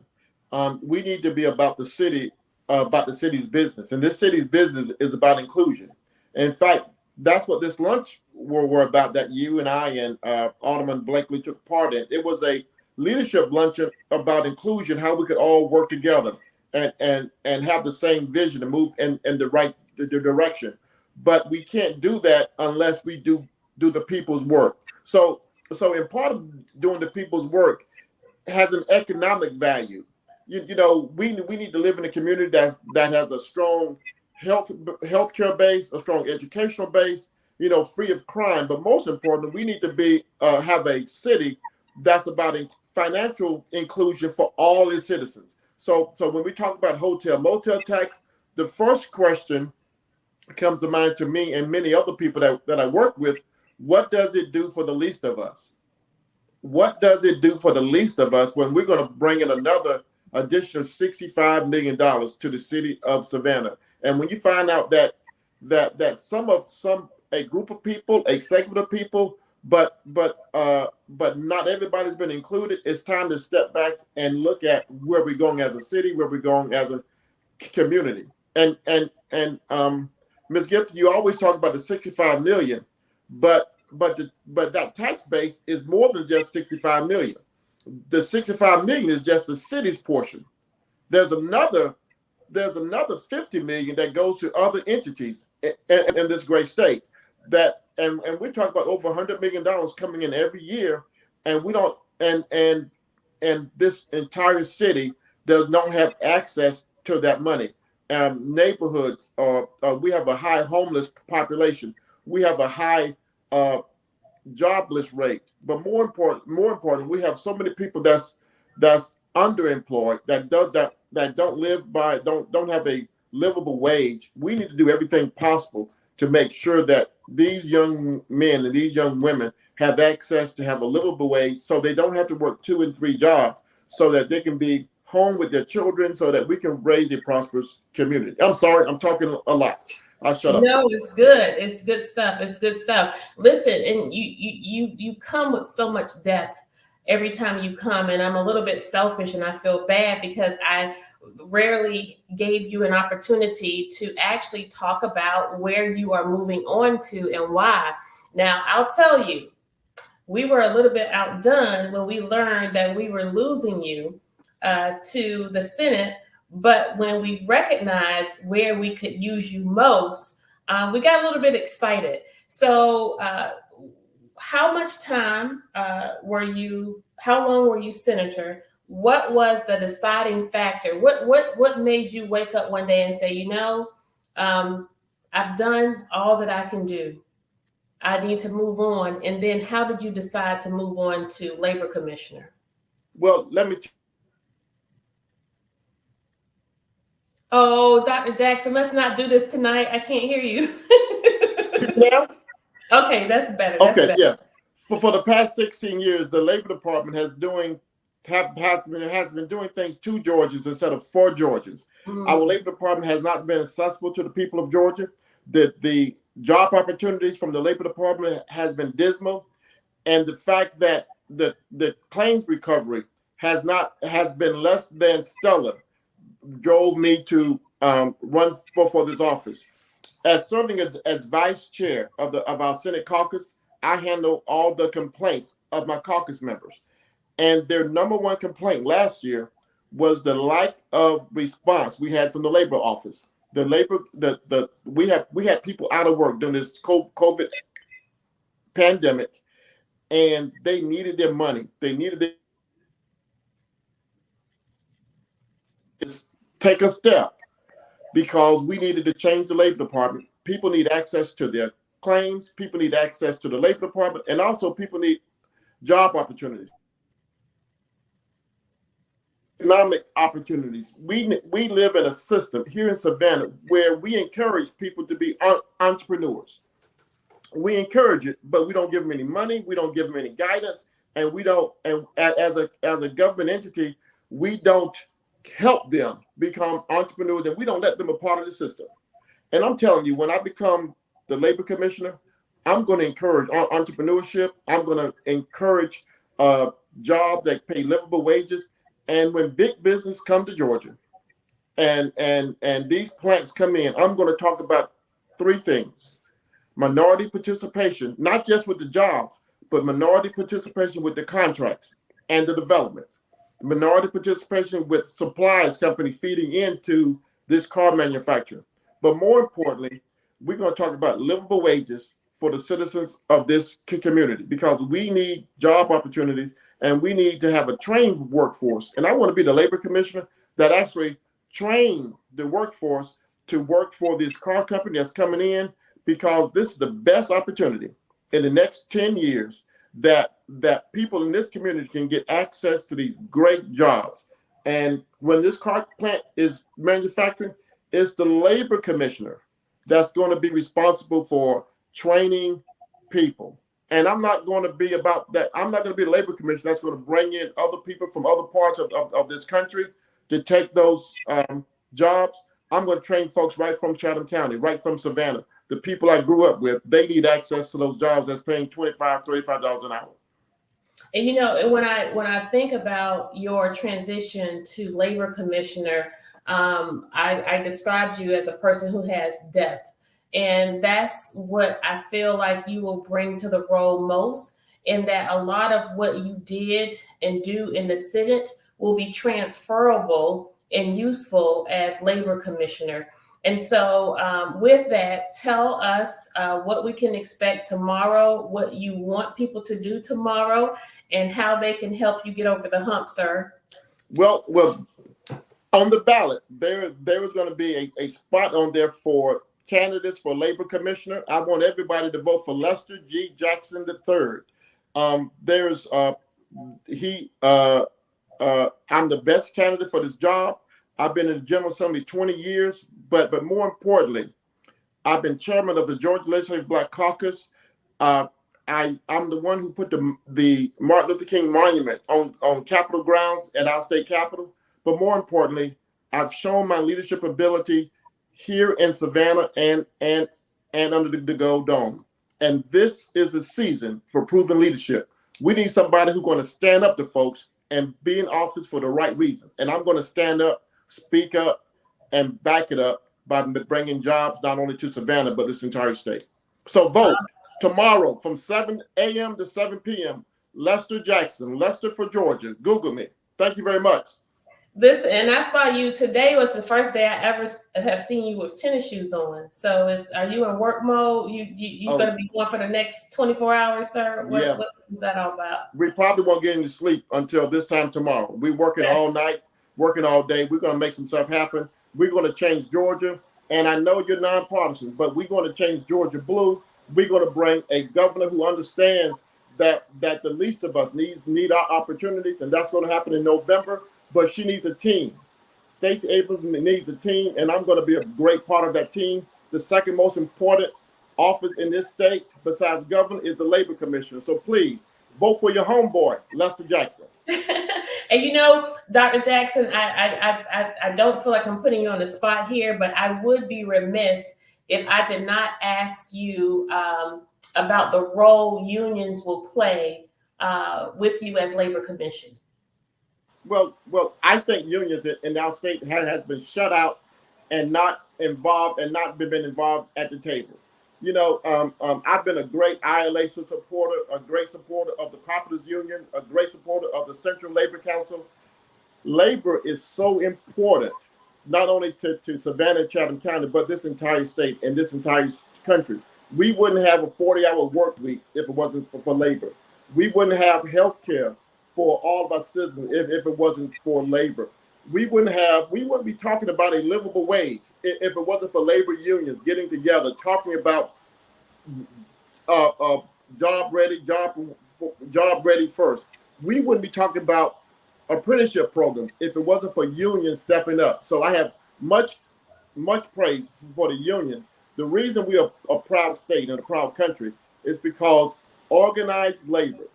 We need to be about the city, about the city's business, and this city's business is about inclusion. In fact, that's what this lunch were about that you and I and Alderman Blakely took part in. It was a leadership luncheon about inclusion, how we could all work together and have the same vision to move in the right direction. But we can't do that unless we do the people's work. So in part of doing the people's work has an economic value. You know, we need to live in a community that has a strong healthcare base, a strong educational base, you know, free of crime. But most importantly, we need to have a city that's about financial inclusion for all its citizens. So when we talk about hotel motel tax, the first question comes to mind to me and many other people that I work with: what does it do for the least of us? What does it do for the least of us when we're going to bring in another additional $65 million to the city of Savannah? And when you find out that a group of people, a segment of people, but not everybody's been included, it's time to step back and look at where we're going as a city, where we're going as a community. And Ms. Gibson, you always talk about the 65 million, but that tax base is more than just 65 million. The 65 million is just the city's portion. There's another 50 million that goes to other entities in this great state. And we talk about over $100 million coming in every year, and we don't and this entire city does not have access to that money. Neighborhoods, we have a high homeless population. We have a high jobless rate. But more important, we have so many people that's underemployed, that don't have a livable wage. We need to do everything possible to make sure that these young men and these young women have access to have a livable wage, so they don't have to work 2 and 3 jobs, so that they can be home with their children, so that we can raise a prosperous community. I'm sorry, I'm talking a lot. I'll shut up. No, it's good. It's good stuff. It's good stuff. Listen, and you come with so much depth every time you come, and I'm a little bit selfish, and I feel bad because I rarely gave you an opportunity to actually talk about where you are moving on to and why. Now, I'll tell you, we were a little bit outdone when we learned that we were losing you to the Senate. But when we recognized where we could use you most, we got a little bit excited. So how much time how long were you senator? What was the deciding factor? What made you wake up one day and say, you know, I've done all that I can do. I need to move on. And then how did you decide to move on to labor commissioner? Well, let me. Oh, Dr. Jackson, let's not do this tonight. I can't hear you. Now? Okay, that's better. That's Okay, better. yeah. For the past 16 years, the Labor Department has been doing things to Georgians instead of for Georgians. Our Mm. Labor Department has not been accessible to the people of Georgia. The job opportunities from the Labor Department has been dismal, and the fact that the claims recovery has been less than stellar drove me to run for this office. As serving as vice chair of our Senate caucus, I handle all the complaints of my caucus members. And their number one complaint last year was the lack of response we had from the labor office. We had people out of work during this COVID pandemic, and they needed their money. They needed to take a step because we needed to change the Labor Department. People need access to their claims. People need access to the Labor Department, and also people need job opportunities, economic opportunities. We live in a system here in Savannah where we encourage people to be entrepreneurs. We encourage it, but we don't give them any money. We don't give them any guidance, and we don't. And as a government entity, we don't help them become entrepreneurs, and we don't let them a part of the system. And I'm telling you, when I become the labor commissioner, I'm going to encourage entrepreneurship. I'm going to encourage jobs that pay livable wages. And when big business come to Georgia, and these plants come in, I'm going to talk about three things: minority participation, not just with the jobs, but minority participation with the contracts and the development. Minority participation with supplies company feeding into this car manufacturer. But more importantly, we're going to talk about livable wages for the citizens of this community, because we need job opportunities and we need to have a trained workforce. And I want to be the labor commissioner that actually train the workforce to work for this car company that's coming in, because this is the best opportunity in the next 10 years that people in this community can get access to these great jobs. And when this car plant is manufacturing, it's the labor commissioner that's going to be responsible for training people. And I'm not going to be about that. I'm not going to be a labor commissioner that's going to bring in other people from other parts of this country to take those jobs. I'm going to train folks right from Chatham County, right from Savannah. The people I grew up with, they need access to those jobs that's paying $25, $35 an hour. And when I think about your transition to labor commissioner, I described you as a person who has depth, and that's what I feel like you will bring to the role most. In that a lot of what you did and do in the Senate will be transferable and useful as labor commissioner. And so with that, tell us what we can expect tomorrow, what you want people to do tomorrow, and how they can help you get over the hump, sir. Well, on the ballot, there is going to be a spot on there for candidates for labor commissioner. I want everybody to vote for Lester G. Jackson III. I'm the best candidate for this job. I've been in the General Assembly 20 years, but more importantly, I've been chairman of the Georgia Legislative Black Caucus. I'm the one who put the Martin Luther King Monument on Capitol grounds at our state capitol. But more importantly, I've shown my leadership ability here in Savannah and under the Gold Dome. And this is a season for proven leadership. We need somebody who's going to stand up to folks and be in office for the right reasons. And I'm going to stand up, speak up, and back it up by bringing jobs not only to Savannah, but this entire state. So vote tomorrow from 7 a.m. to 7 p.m. Lester Jackson, Lester for Georgia. Google me. Thank you very much. And I saw you today was the first day I ever have seen you with tennis shoes on. So are you in work mode? You going to be going for the next 24 hours, sir? What is that all about? We probably won't get any sleep until this time tomorrow. We're working all night, working all day. We're going to make some stuff happen. We're going to change Georgia. And I know you're nonpartisan, but we're going to change Georgia blue. We're going to bring a governor who understands that the least of us need our opportunities, and that's going to happen in November. But she needs a team. Stacey Abrams needs a team, and I'm going to be a great part of that team. The second most important office in this state besides governor is the labor commissioner. So please vote for your homeboy, Lester Jackson. And you know, Dr. Jackson, I don't feel like I'm putting you on the spot here, but I would be remiss if I did not ask you about the role unions will play with you as labor commission. Well, I think unions in our state has been shut out and not involved and not been involved at the table. You know, I've been a great ILA supporter, a great supporter of the Carpenters Union, a great supporter of the Central Labor Council. Labor is so important, not only to Savannah and Chatham County, but this entire state and this entire country. We wouldn't have a 40-hour work week if it wasn't for labor. We wouldn't have health care for all of our citizens if it wasn't for labor. We wouldn't be talking about a livable wage if it wasn't for labor unions getting together, talking about job ready first. We wouldn't be talking about apprenticeship programs if it wasn't for unions stepping up. So I have much praise for the unions. The reason we are a proud state and a proud country is because organized labor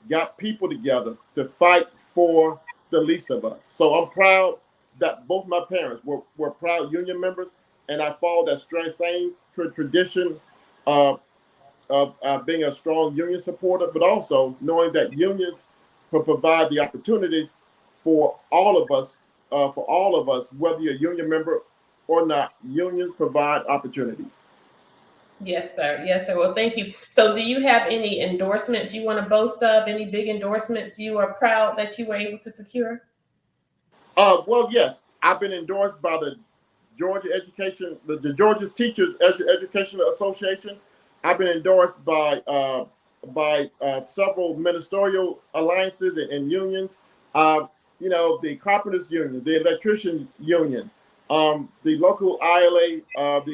got people together to fight for the least of us. So I'm proud that both my parents were proud union members, and I follow that same tradition of being a strong union supporter, but also knowing that unions provide the opportunities for all of us, whether you're a union member or not. Unions provide opportunities. Yes, sir. Yes, sir. Well, thank you. So do you have any endorsements you want to boast of? Any big endorsements you are proud that you were able to secure? Well, yes. I've been endorsed by the Georgia Georgia Teachers Educational Association. I've been endorsed by several ministerial alliances and unions. You know, the Carpenters Union, the Electrician Union, the local ILA, I've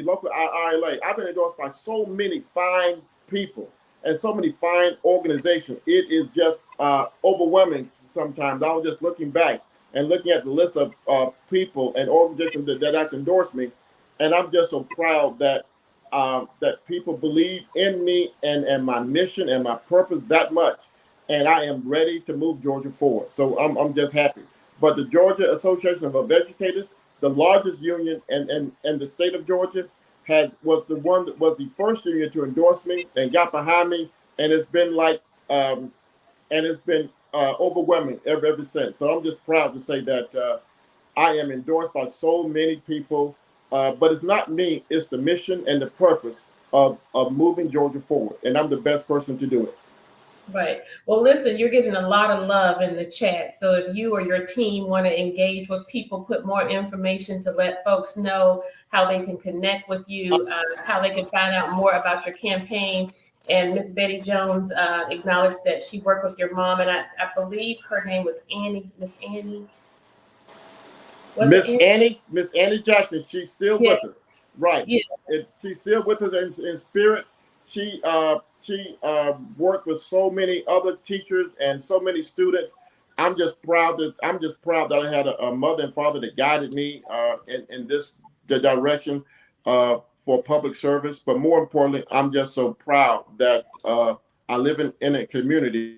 been endorsed by so many fine people and so many fine organizations. It is just overwhelming sometimes. I was just looking back and looking at the list of people and organizations that's endorsed me, and I'm just so proud that that people believe in me and my mission and my purpose that much, and I am ready to move Georgia forward. So I'm just happy. But the Georgia Association of Educators, the largest union in the state of Georgia, was the first union to endorse me and got behind me, and it's been overwhelming ever since. So I'm just proud to say that I am endorsed by so many people, but it's not me, it's the mission and the purpose of moving Georgia forward, and I'm the best person to do it. Right. Well, listen, you're getting a lot of love in the chat. So if you or your team want to engage with people, put more information to let folks know how they can connect with you, how they can find out more about your campaign. And Miss Betty Jones acknowledged that she worked with your mom, and I believe her name was Annie. Miss Annie. Miss Annie Jackson. She's still with us, right? Yeah. She's still with us in spirit. She worked with so many other teachers and so many students. I'm just proud that I had a mother and father that guided me in the direction for public service. But more importantly, I'm just so proud that I live in a community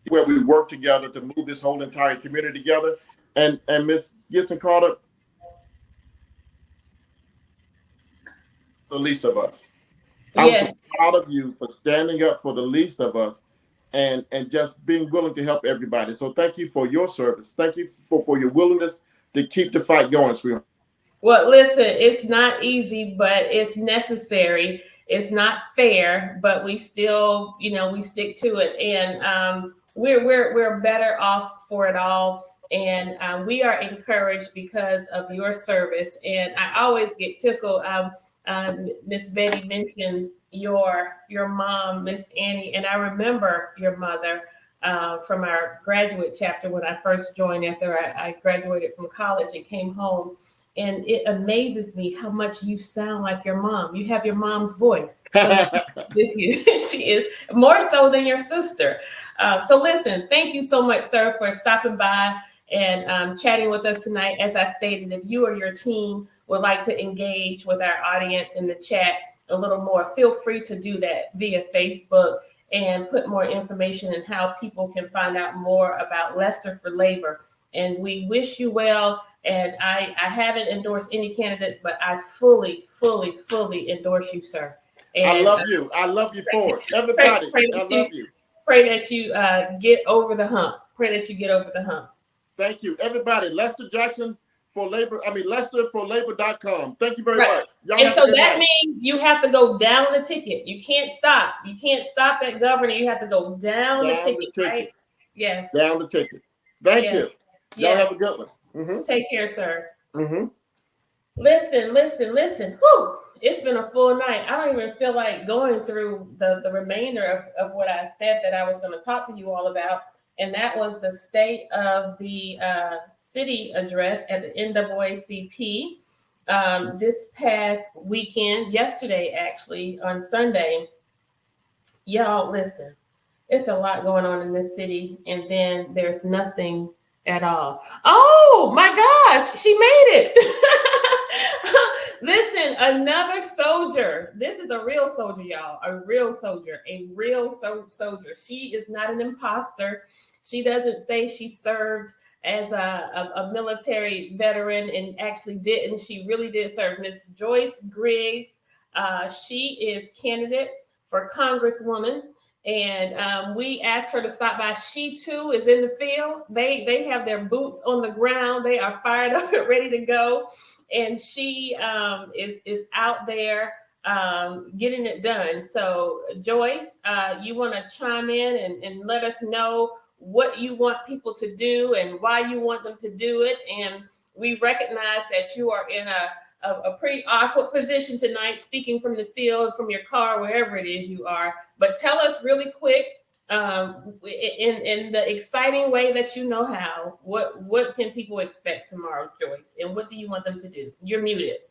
where we work together to move this whole entire community together. And Miss Gibson Carter, the least of us. Yes. I'm so proud of you for standing up for the least of us and just being willing to help everybody. So thank you for your service. Thank you for your willingness to keep the fight going, sweetheart. Well, listen, it's not easy, but it's necessary. It's not fair, but we still, we stick to it, and we're better off for it all. And we are encouraged because of your service. And I always get tickled. Miss Betty mentioned your mom, Miss Annie, and I remember your mother from our graduate chapter when I first joined after I graduated from college and came home. And it amazes me how much you sound like your mom. You have your mom's voice. So with you. She is more so than your sister. So listen, thank you so much, sir, for stopping by and chatting with us tonight. As I stated, if you or your team would like to engage with our audience in the chat a little more, feel free to do that via Facebook and put more information in how people can find out more about Leicester for Labor. And we wish you well. And I haven't endorsed any candidates, but I fully endorse you, sir. And I love you. I love you for it. Everybody, I love you. Pray that you get over the hump. Pray that you get over the hump. Thank you. Everybody, Lester Jackson for Labor. LesterForLabor.com. Thank you very much. Y'all and so that night. means you have to go down the ticket. You can't stop. You can't stop at governor. You have to go down the ticket, right? Yes. Down the ticket. Thank you. Y'all have a good one. Mm-hmm. Take care, sir. Mm-hmm. Listen. Whew. It's been a full night. I don't even feel like going through the remainder of what I said that I was going to talk to you all about. And that was the state of the city address at the NAACP this past weekend, yesterday, actually, on Sunday. Y'all, listen, it's a lot going on in this city, and then there's nothing at all. Oh my gosh, she made it. Listen, another soldier. This is a real soldier, y'all. A real soldier. Soldier. She is not an imposter. She doesn't say she served as a military veteran and actually didn't. She really did serve. Miss Joyce Griggs. She is candidate for Congresswoman. And we asked her to stop by. She too is in the field. They have their boots on the ground. They are fired up and ready to go. And she is out there getting it done. So Joyce, you want to chime in and let us know what you want people to do and why you want them to do it. And we recognize that you are in a pretty awkward position tonight, speaking from the field, from your car, wherever it is you are. But tell us really quick, in the exciting way that you know how, what can people expect tomorrow, Joyce? And what do you want them to do? You're muted.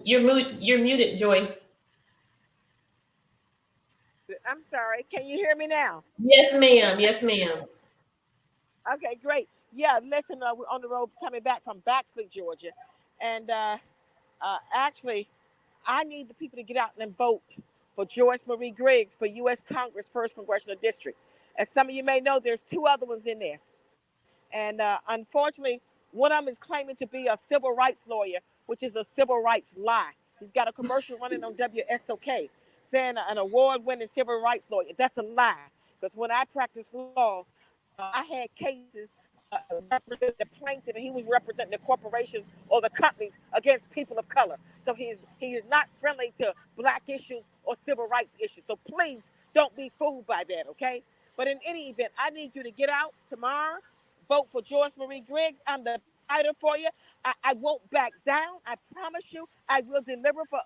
You're muted, Joyce. I'm sorry. Can you hear me now? Yes, ma'am. Yes, ma'am. Okay, great. Yeah, listen, we're on the road coming back from Baxley, Georgia. And actually, I need the people to get out and vote for Joyce Marie Griggs for U.S. Congress, 1st Congressional District. As some of you may know, there's 2 other ones in there. And unfortunately, one of them is claiming to be a civil rights lawyer, which is a civil rights lie. He's got a commercial running on WSOK saying an award-winning civil rights lawyer. That's a lie. Because when I practiced law, I had cases representing the plaintiff, and he was representing the corporations or the companies against people of color. So he is not friendly to Black issues or civil rights issues. So please don't be fooled by that, okay? But in any event, I need you to get out tomorrow, vote for Joyce Marie Griggs. I'm the fighter for you. I won't back down. I promise you, I will deliver for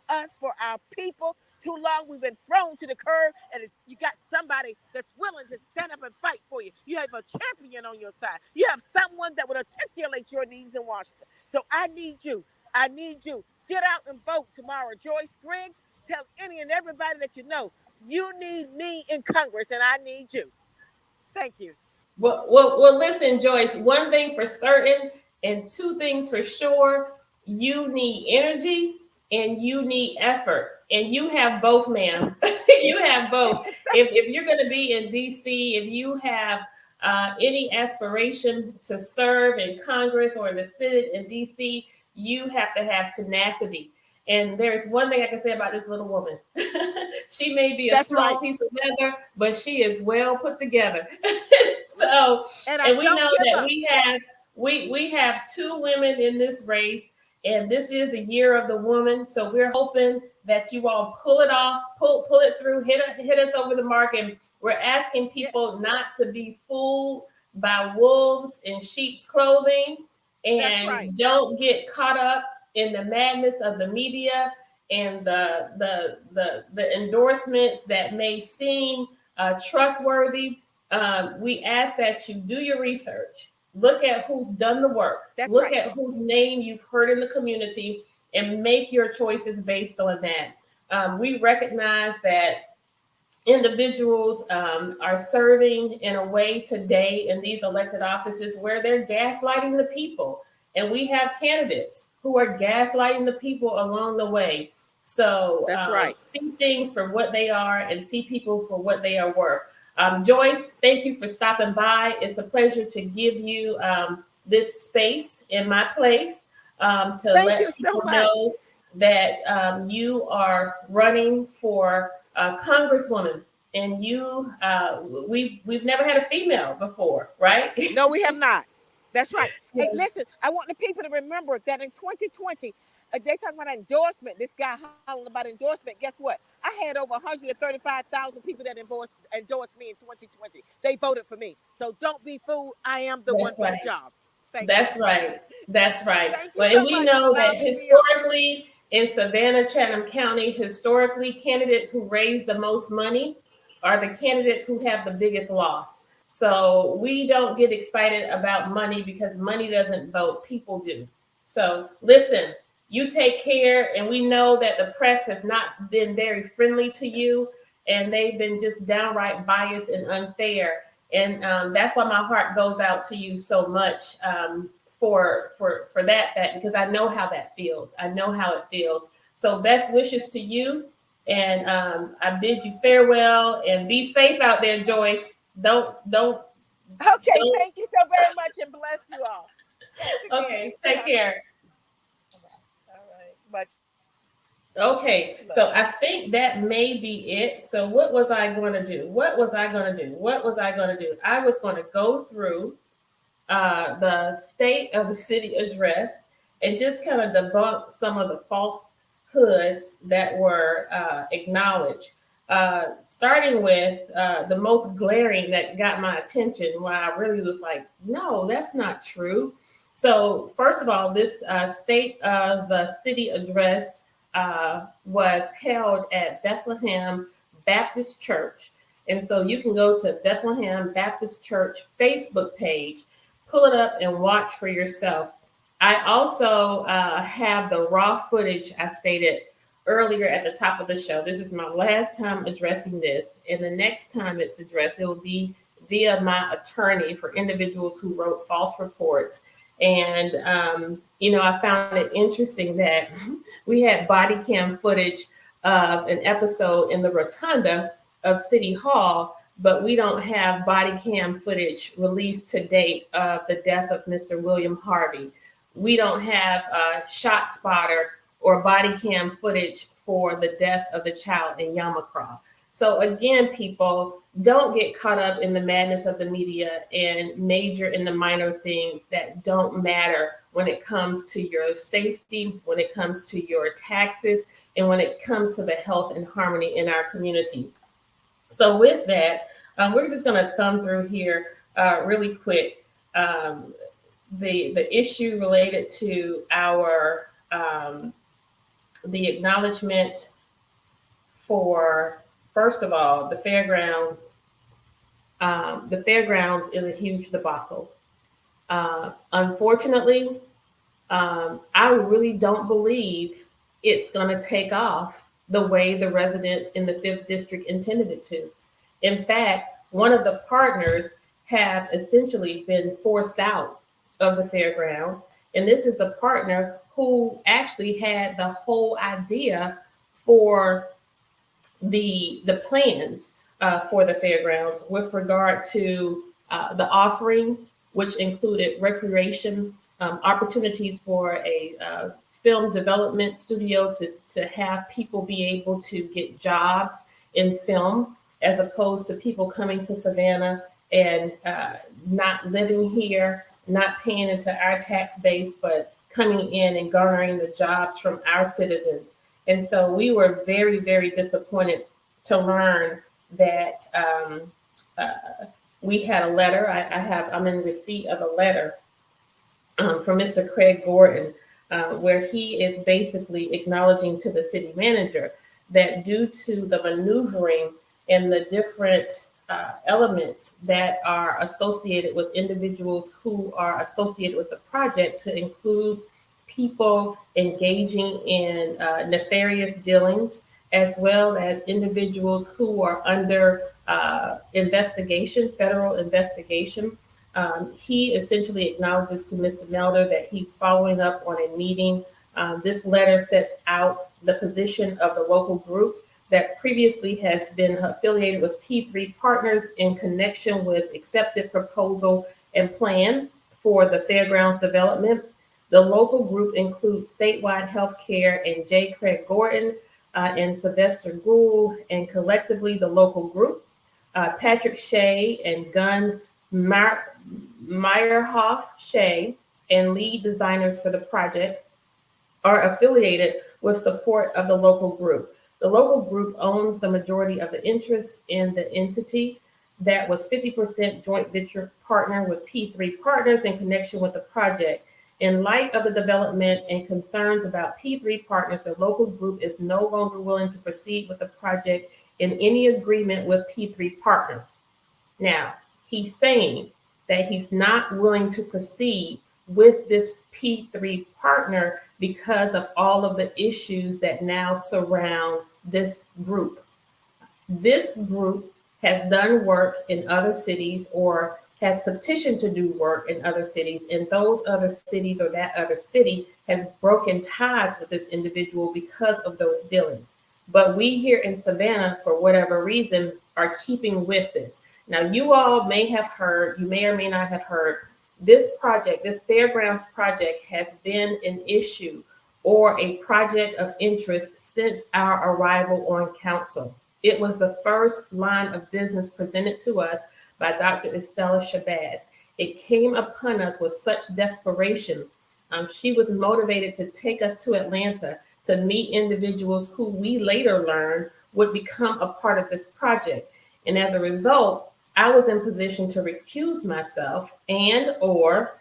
us, for our people. Too long we've been thrown to the curb, and you got somebody that's willing to stand up and fight for you. You have a champion on your side. You have someone that would articulate your needs in Washington. So I need you. Get out and vote tomorrow. Joyce Griggs, tell any and everybody that you know, you need me in Congress, and I need you. Thank you. Well, listen, Joyce, one thing for certain and 2 things for sure, you need energy and you need effort. And you have both, ma'am. You have both. If you're going to be in D.C., if you have any aspiration to serve in Congress or in the Senate in D.C., you have to have tenacity. And there's one thing I can say about this little woman. She may be a small piece of leather, but she is well put together. So, and we know that we have 2 women in this race, and this is the year of the woman. So we're hoping that you all pull it off, pull it through, hit us over the mark. And we're asking people not to be fooled by wolves in sheep's clothing, and don't get caught up in the madness of the media and the endorsements that may seem trustworthy. We ask that you do your research. Look at who's done the work. Look at whose name you've heard in the community and make your choices based on that. We recognize that individuals are serving in a way today in these elected offices where they're gaslighting the people. And we have candidates who are gaslighting the people along the way. So That's right. see things for what they are and see people for what they are worth. Joyce, thank you for stopping by. It's a pleasure to give you this space in my place to Thank you let so people much. know that you are running for Congresswoman, and we've never had a female before, right? No, we have not. That's right. Hey, Yes. listen, I want the people to remember that in 2020, they talking about endorsement. This guy hollering about endorsement. Guess what? I had over 135,000 people that endorsed me in 2020. They voted for me. So don't be fooled. I am the one That's for the right. job. Thank you. That's right. That's right. Thank you Well, so and we much for know that allowing me to be on. historically in Savannah, Chatham County, historically, candidates who raise the most money are the candidates who have the biggest loss. So we don't get excited about money because money doesn't vote, people do. So listen, you take care, and we know that the press has not been very friendly to you, and they've been just downright biased and unfair. And that's why my heart goes out to you so much for that fact, because I know how that feels. I know how it feels. So best wishes to you, and I bid you farewell, and be safe out there, Joyce. Don't. Okay, thank you so very much and bless you all. Okay, take care. All right, much. Okay, so I think that may be it. So what was I going to do? What was I going to do? What was I going to do? I was going to go through the state of the city address and just kind of debunk some of the falsehoods that were acknowledged. Starting with the most glaring that got my attention, where I really was like, no, that's not true. So, first of all, this state of the city address was held at Bethlehem Baptist Church. And so you can go to Bethlehem Baptist Church Facebook page, pull it up and watch for yourself. I also have the raw footage I stated earlier at the top of the show. This is my last time addressing this. And the next time it's addressed, it will be via my attorney for individuals who wrote false reports. And, I found it interesting that we had body cam footage of an episode in the rotunda of City Hall, but we don't have body cam footage released to date of the death of Mr. William Harvey. We don't have a shot spotter or body cam footage for the death of the child in Yamacraw. So again, people, don't get caught up in the madness of the media and major in the minor things that don't matter when it comes to your safety, when it comes to your taxes, and when it comes to the health and harmony in our community. So with that, we're just going to thumb through here really quick. The issue related to our the acknowledgement for, first of all, the fairgrounds. The fairgrounds is a huge debacle. Unfortunately, I really don't believe it's going to take off the way the residents in the 5th District intended it to. In fact, one of the partners have essentially been forced out of the fairgrounds. And this is the partner who actually had the whole idea for the plans for the fairgrounds with regard to the offerings, which included recreation opportunities for a film development studio to have people be able to get jobs in film, as opposed to people coming to Savannah and not living here, not paying into our tax base, but coming in and garnering the jobs from our citizens. And so we were very, very disappointed to learn that we had a letter. I'm in receipt of a letter from Mr. Craig Gordon, where he is basically acknowledging to the city manager that due to the maneuvering and the different elements that are associated with individuals who are associated with the project, to include people engaging in nefarious dealings as well as individuals who are under investigation, federal investigation. He essentially acknowledges to Mr. Melder that he's following up on a meeting. This letter sets out the position of the local group that previously has been affiliated with P3 Partners in connection with accepted proposal and plan for the fairgrounds development. The local group includes Statewide Healthcare and J. Craig Gordon and Sylvester Gould, and collectively the local group, Patrick Shea and Gunn Meyerhoff Shea, and lead designers for the project, are affiliated with support of the local group. The local group owns the majority of the interests in the entity that was 50% joint venture partner with P3 Partners in connection with the project. In light of the development and concerns about P3 Partners, the local group is no longer willing to proceed with the project in any agreement with P3 Partners. Now, he's saying that he's not willing to proceed with this P3 partner because of all of the issues that now surround this group. This group has done work in other cities or has petitioned to do work in other cities, and those other cities or that other city has broken ties with this individual because of those dealings. But we here in Savannah, for whatever reason, are keeping with this. Now, you all may have heard, you may or may not have heard, this project, this fairgrounds project, has been an issue or a project of interest since our arrival on council. It was the first line of business presented to us by Dr. Estella Shabazz. It came upon us with such desperation. She was motivated to take us to Atlanta to meet individuals who we later learned would become a part of this project. And as a result, I was in position to recuse myself and or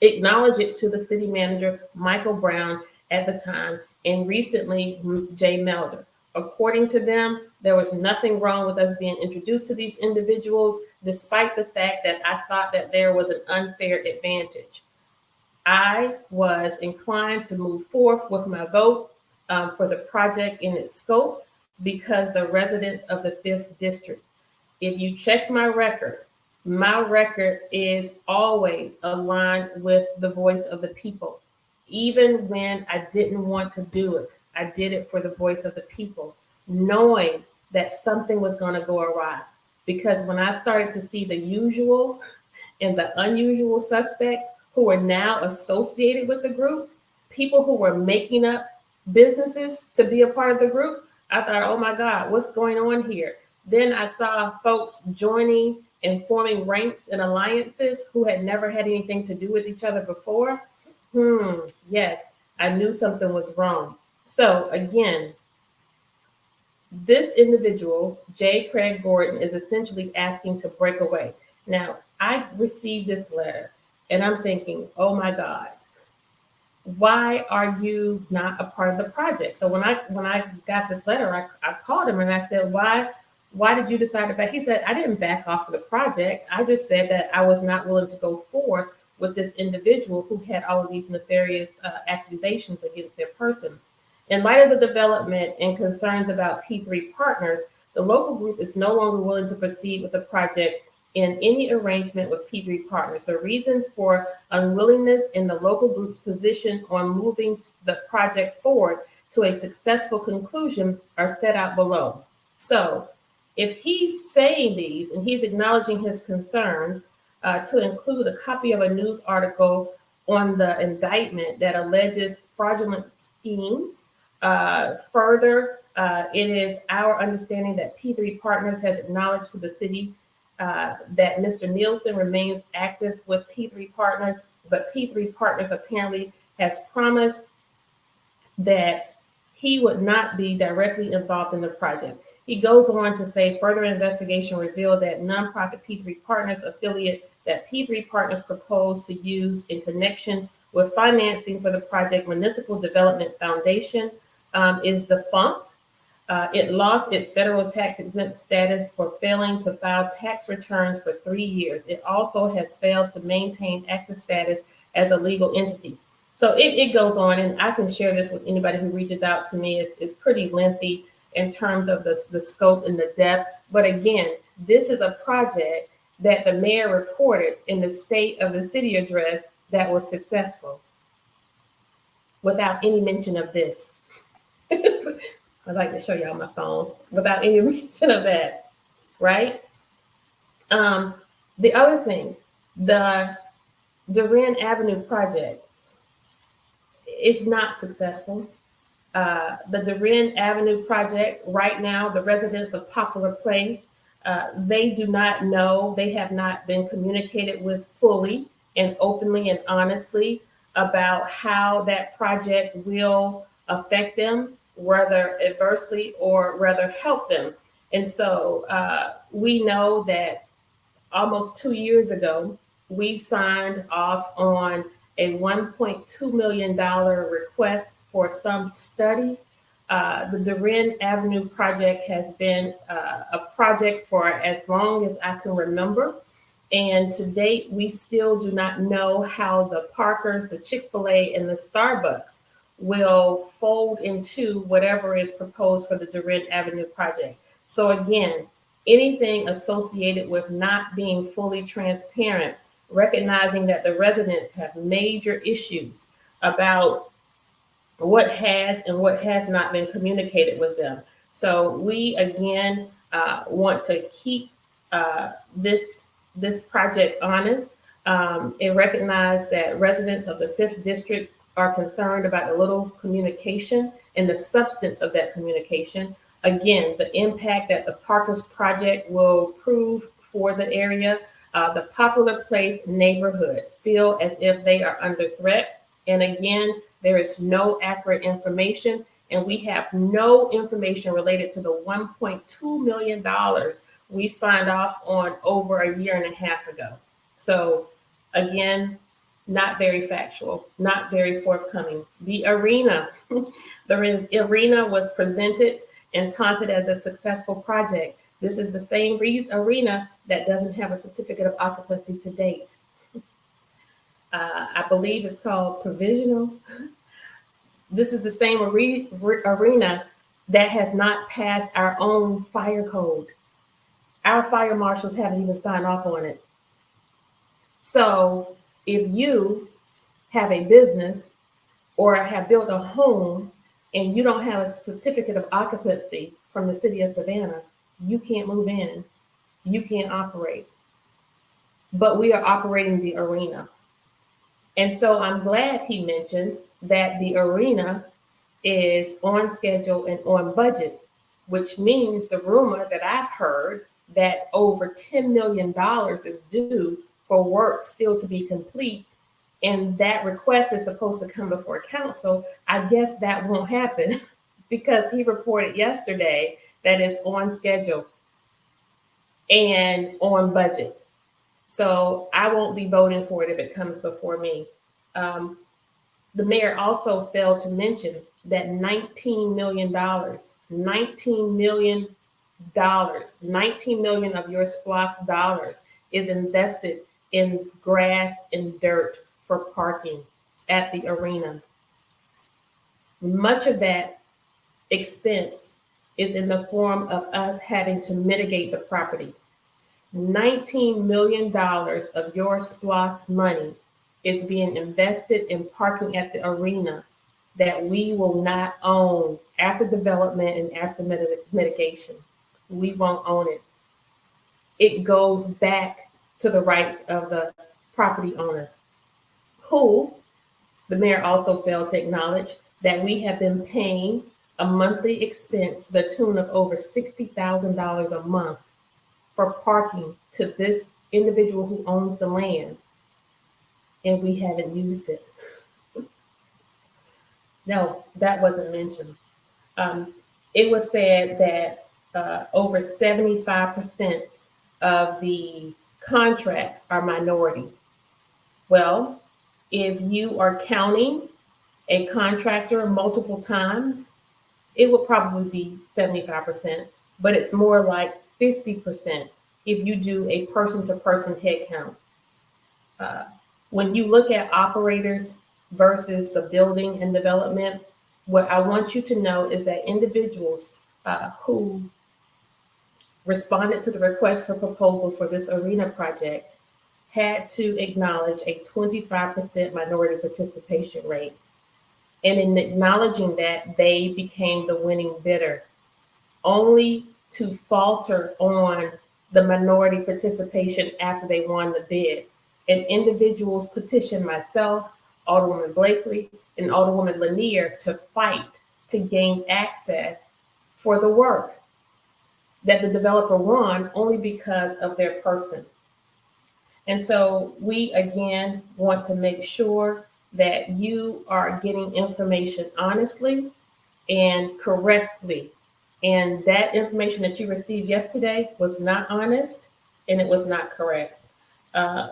acknowledge it to the city manager, Michael Brown, at the time, and recently, Jay Melder. According to them, there was nothing wrong with us being introduced to these individuals, despite the fact that I thought that there was an unfair advantage. I was inclined to move forth with my vote for the project in its scope because the residents of the 5th District. If you check my record is always aligned with the voice of the people. Even when I didn't want to do it, I did it for the voice of the people, knowing that something was going to go awry. Because when I started to see the usual and the unusual suspects who are now associated with the group, people who were making up businesses to be a part of the group, I thought, oh my God, what's going on here? Then I saw folks joining and forming ranks and alliances who had never had anything to do with each other before. Yes, I knew something was wrong. So again, this individual, J. Craig Gordon, is essentially asking to break away. Now, I received this letter and I'm thinking, oh my God, why are you not a part of the project? So when I got this letter, I called him and I said, why did you decide to back? He said, I didn't back off of the project. I just said that I was not willing to go forward with this individual who had all of these nefarious accusations against their person. In light of the development and concerns about P3 Partners, the local group is no longer willing to proceed with the project in any arrangement with P3 Partners. The reasons for unwillingness in the local group's position on moving the project forward to a successful conclusion are set out below. So if he's saying these and he's acknowledging his concerns, to include a copy of a news article on the indictment that alleges fraudulent schemes. Further, it is our understanding that P3 Partners has acknowledged to the city that Mr. Nielsen remains active with P3 Partners, but P3 Partners apparently has promised that he would not be directly involved in the project. He goes on to say further investigation revealed that nonprofit P3 Partners affiliate that P3 Partners proposed to use in connection with financing for the project Municipal Development Foundation is defunct. It lost its federal tax exempt status for failing to file tax returns for 3 years. It also has failed to maintain active status as a legal entity. So it goes on, and I can share this with anybody who reaches out to me. It's pretty lengthy. in terms of the scope and the depth. But again, this is a project that the mayor reported in the state of the city address that was successful without any mention of this. I'd like to show y'all my phone without any mention of that, right? The other thing, the Duran Avenue project is not successful. The Duran Avenue project, right now, the residents of Poplar Place, they do not know, they have not been communicated with fully and openly and honestly about how that project will affect them, whether adversely or rather help them. And so we know that almost 2 years ago, we signed off on a $1.2 million request for some study. The Duran Avenue project has been a project for as long as I can remember. And to date, we still do not know how the Parkers, the Chick-fil-A, and the Starbucks will fold into whatever is proposed for the Duran Avenue project. So again, anything associated with not being fully transparent, recognizing that the residents have major issues about what has and what has not been communicated with them. So we again want to keep this project honest and recognize that residents of the 5th District are concerned about the little communication and the substance of that communication. Again, the impact that the Parkers project will prove for the area, the Poplar Place neighborhood feel as if they are under threat. And again, there is no accurate information, and we have no information related to the $1.2 million we signed off on over a year and a half ago. So again, not very factual, not very forthcoming. The arena, the arena was presented and taunted as a successful project. This is the same arena that doesn't have a certificate of occupancy to date. I believe it's called provisional. This is the same arena that has not passed our own fire code. Our fire marshals haven't even signed off on it. So if you have a business or have built a home and you don't have a certificate of occupancy from the city of Savannah, you can't move in, you can't operate. But we are operating the arena. And so I'm glad he mentioned that the arena is on schedule and on budget, which means the rumor that I've heard that over $10 million is due for work still to be complete, and that request is supposed to come before council. I guess that won't happen because he reported yesterday that it's on schedule and on budget. So I won't be voting for it if it comes before me. The mayor also failed to mention that $19 million of your SPLOST dollars is invested in grass and dirt for parking at the arena. Much of that expense is in the form of us having to mitigate the property. $19 million of your SPLOST money is being invested in parking at the arena that we will not own after development and after mitigation. We won't own it. It goes back to the rights of the property owner, who the mayor also failed to acknowledge that we have been paying a monthly expense to the tune of over $60,000 a month for parking to this individual who owns the land, and we haven't used it. No, that wasn't mentioned. It was said that over 75% of the contracts are minority. Well, if you are counting a contractor multiple times, it would probably be 75%, but it's more like 50% if you do a person-to-person head count. When you look at operators versus the building and development, what I want you to know is that individuals who responded to the request for proposal for this arena project had to acknowledge a 25% minority participation rate. And in acknowledging that, they became the winning bidder, only to falter on the minority participation after they won the bid. And individuals petitioned myself, Alderwoman Blakely, and Alderwoman Lanier to fight to gain access for the work that the developer won only because of their person. And so we again want to make sure that you are getting information honestly and correctly. And that information that you received yesterday was not honest and it was not correct.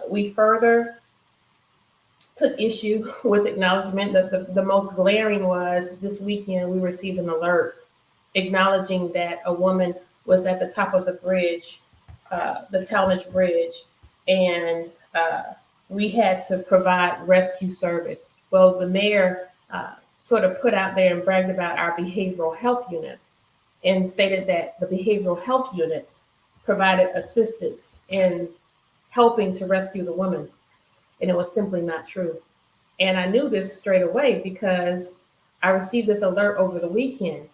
We further took issue with acknowledgement that the most glaring was this weekend we received an alert acknowledging that a woman was at the top of the bridge, the Talmadge Bridge, and we had to provide rescue service. Well, the mayor sort of put out there and bragged about our behavioral health unit and stated that the behavioral health unit provided assistance in helping to rescue the woman. And it was simply not true. And I knew this straight away because I received this alert over the weekend.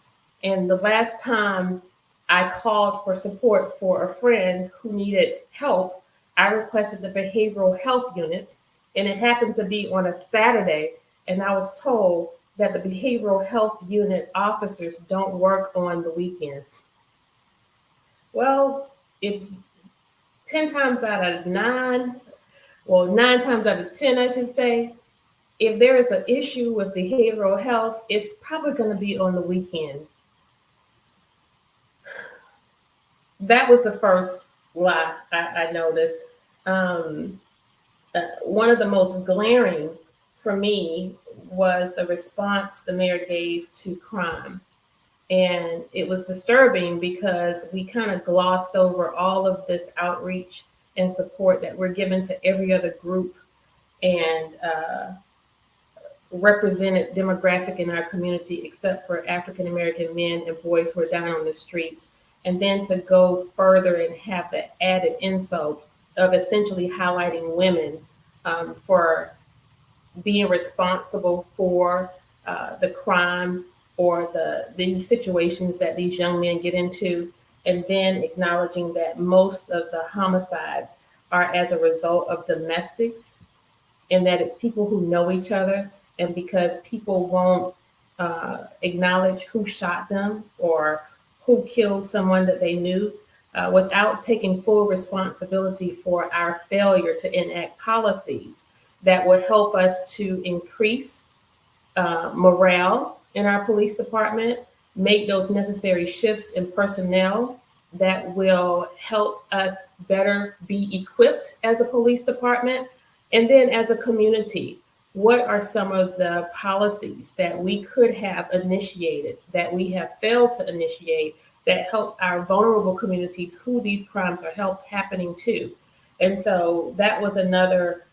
And the last time I called for support for a friend who needed help, I requested the behavioral health unit, and it happened to be on a Saturday. And I was told that the behavioral health unit officers don't work on the weekend. Well, if 10 times out of 9, well, 9 times out of 10, I should say, if there is an issue with behavioral health, it's probably going to be on the weekends. That was the first lie I noticed. One of the most glaring for me was the response the mayor gave to crime. And it was disturbing because we kind of glossed over all of this outreach and support that we're given to every other group and represented demographic in our community, except for African American men and boys who are down on the streets. And then to go further and have the added insult of essentially highlighting women for being responsible for the crime or the situations that these young men get into, and then acknowledging that most of the homicides are as a result of domestics, and that it's people who know each other, and because people won't acknowledge who shot them or who killed someone that they knew, without taking full responsibility for our failure to enact policies that would help us to increase morale in our police department, make those necessary shifts in personnel that will help us better be equipped as a police department. And then as a community, what are some of the policies that we could have initiated, that we have failed to initiate, that help our vulnerable communities who these crimes are happening to? And so that was another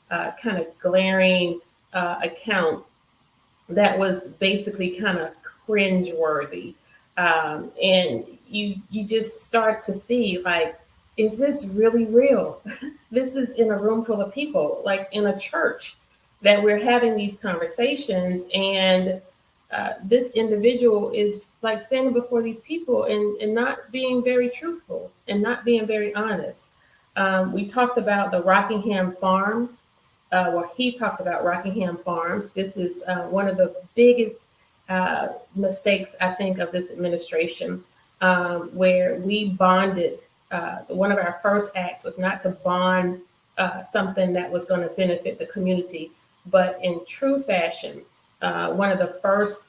kind of glaring account that was basically kind of cringeworthy. And you just start to see, like, is this really real? This is in a room full of people, like in a church, that we're having these conversations, and this individual is like standing before these people and not being very truthful and not being very honest. We talked about the Rockingham Farms. He talked about Rockingham Farms. This is one of the biggest mistakes, I think, of this administration, where we bonded. One of our first acts was not to bond something that was going to benefit the community, but in true fashion, one of the first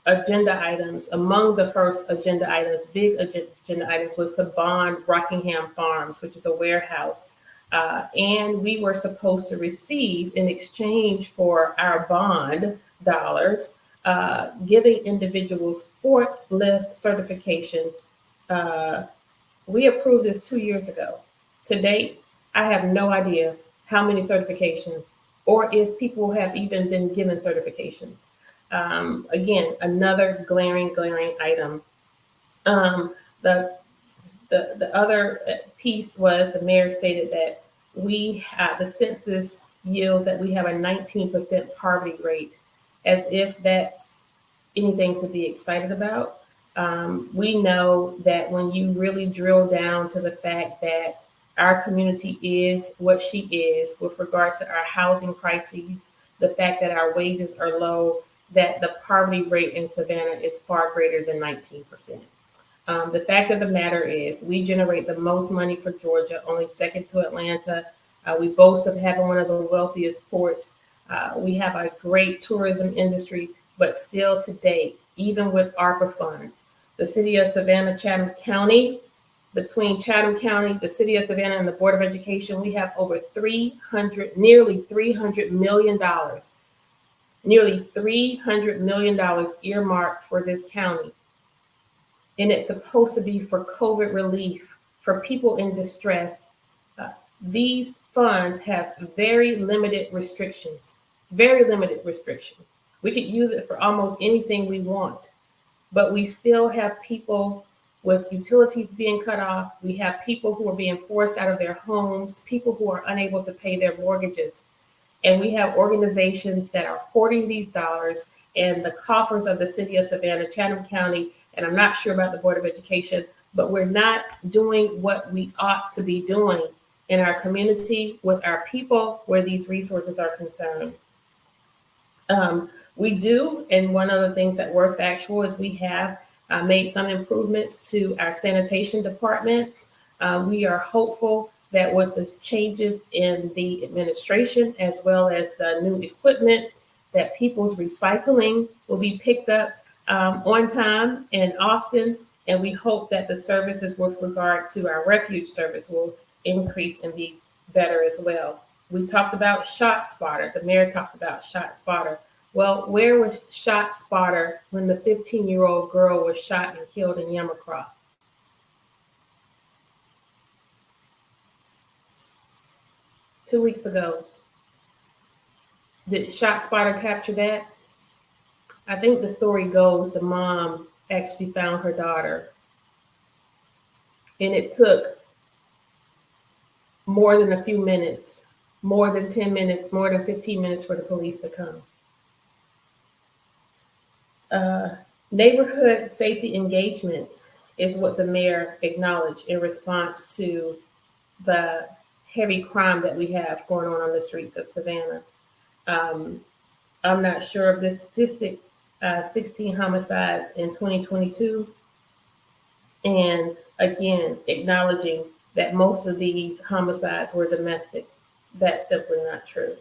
agenda items, among the first agenda items, big agenda items, was to bond Rockingham Farms, which is a warehouse. And we were supposed to receive, in exchange for our bond dollars, giving individuals forklift certifications. We approved this 2 years ago. To date, I have no idea how many certifications or if people have even been given certifications. Again, another glaring item. Um, the, the other piece was the mayor stated that the census yields that we have a 19% poverty rate, as if that's anything to be excited about. We know that when you really drill down to the fact that our community is what she is with regard to our housing crises, the fact that our wages are low, that the poverty rate in Savannah is far greater than 19%. The fact of the matter is, we generate the most money for Georgia, only second to Atlanta. We boast of having one of the wealthiest ports. We have a great tourism industry, but still to date, even with ARPA funds, the city of Savannah, Chatham County, between Chatham County, the city of Savannah, and the Board of Education, we have over nearly $300 million, nearly $300 million earmarked for this county. And it's supposed to be for COVID relief, for people in distress. These funds have very limited restrictions, very limited restrictions. We could use it for almost anything we want, but we still have people with utilities being cut off. We have people who are being forced out of their homes, people who are unable to pay their mortgages. And we have organizations that are hoarding these dollars, and the coffers of the city of Savannah, Chatham County, and I'm not sure about the Board of Education, but we're not doing what we ought to be doing in our community with our people where these resources are concerned. We do, and one of the things that we're factual is we have made some improvements to our sanitation department. We are hopeful that with the changes in the administration, as well as the new equipment, that people's recycling will be picked up on time and often. And we hope that the services with regard to our refuge service will increase and be better as well. We talked about Shot Spotter. The mayor talked about Shot Spotter. Well, where was Shot Spotter when the 15-year-old girl was shot and killed in Yamacraw? Two weeks ago. Did Shot Spotter capture that? I think the story goes the mom actually found her daughter. And it took more than a few minutes, more than 10 minutes, more than 15 minutes for the police to come. Neighborhood safety engagement is what the mayor acknowledged in response to the heavy crime that we have going on the streets of Savannah. I'm not sure of this statistic, 16 homicides in 2022. And again, acknowledging that most of these homicides were domestic. That's simply not true.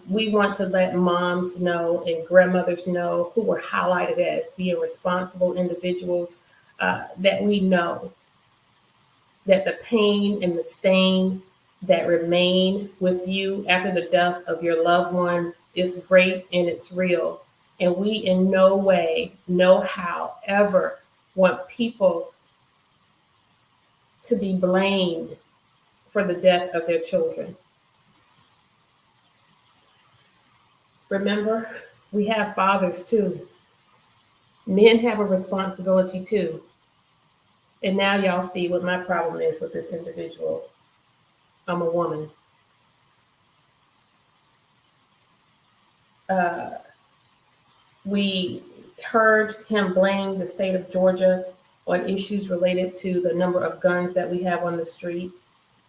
We want to let moms know and grandmothers know who were highlighted as being responsible individuals, that we know that the pain and the stain that remain with you after the death of your loved one is great and it's real. And we in no way, no how, ever want people to be blamed for the death of their children. Remember, we have fathers too. Men have a responsibility too. And now y'all see what my problem is with this individual. I'm a woman. We heard him blame the state of Georgia on issues related to the number of guns that we have on the street.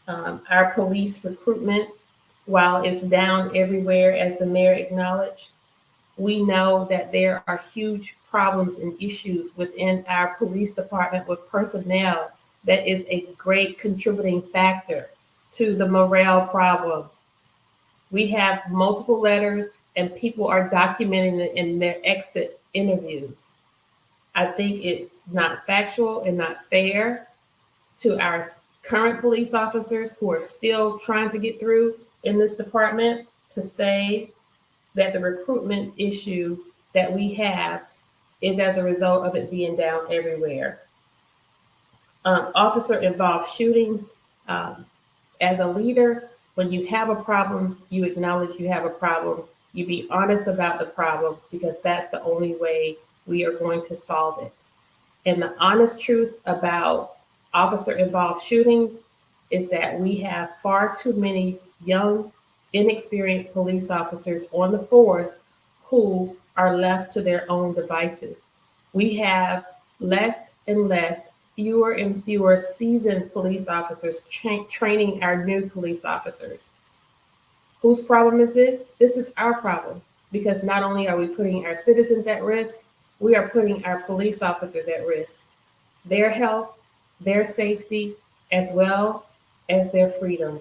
Our police recruitment, while it's down everywhere, as the mayor acknowledged, we know that there are huge problems and issues within our police department with personnel that is a great contributing factor to the morale problem. We have multiple letters and people are documenting it in their exit interviews. I think it's not factual and not fair to our current police officers who are still trying to get through in this department to say that the recruitment issue that we have is as a result of it being down everywhere. Officer involved shootings. As a leader, when you have a problem, you acknowledge you have a problem. You be honest about the problem because that's the only way we are going to solve it. And the honest truth about officer-involved shootings is that we have far too many young, inexperienced police officers on the force who are left to their own devices. We have less and less, fewer and fewer seasoned police officers training our new police officers. Whose problem is this? This is our problem, because not only are we putting our citizens at risk, we are putting our police officers at risk. Their health, their safety, as well as their freedom.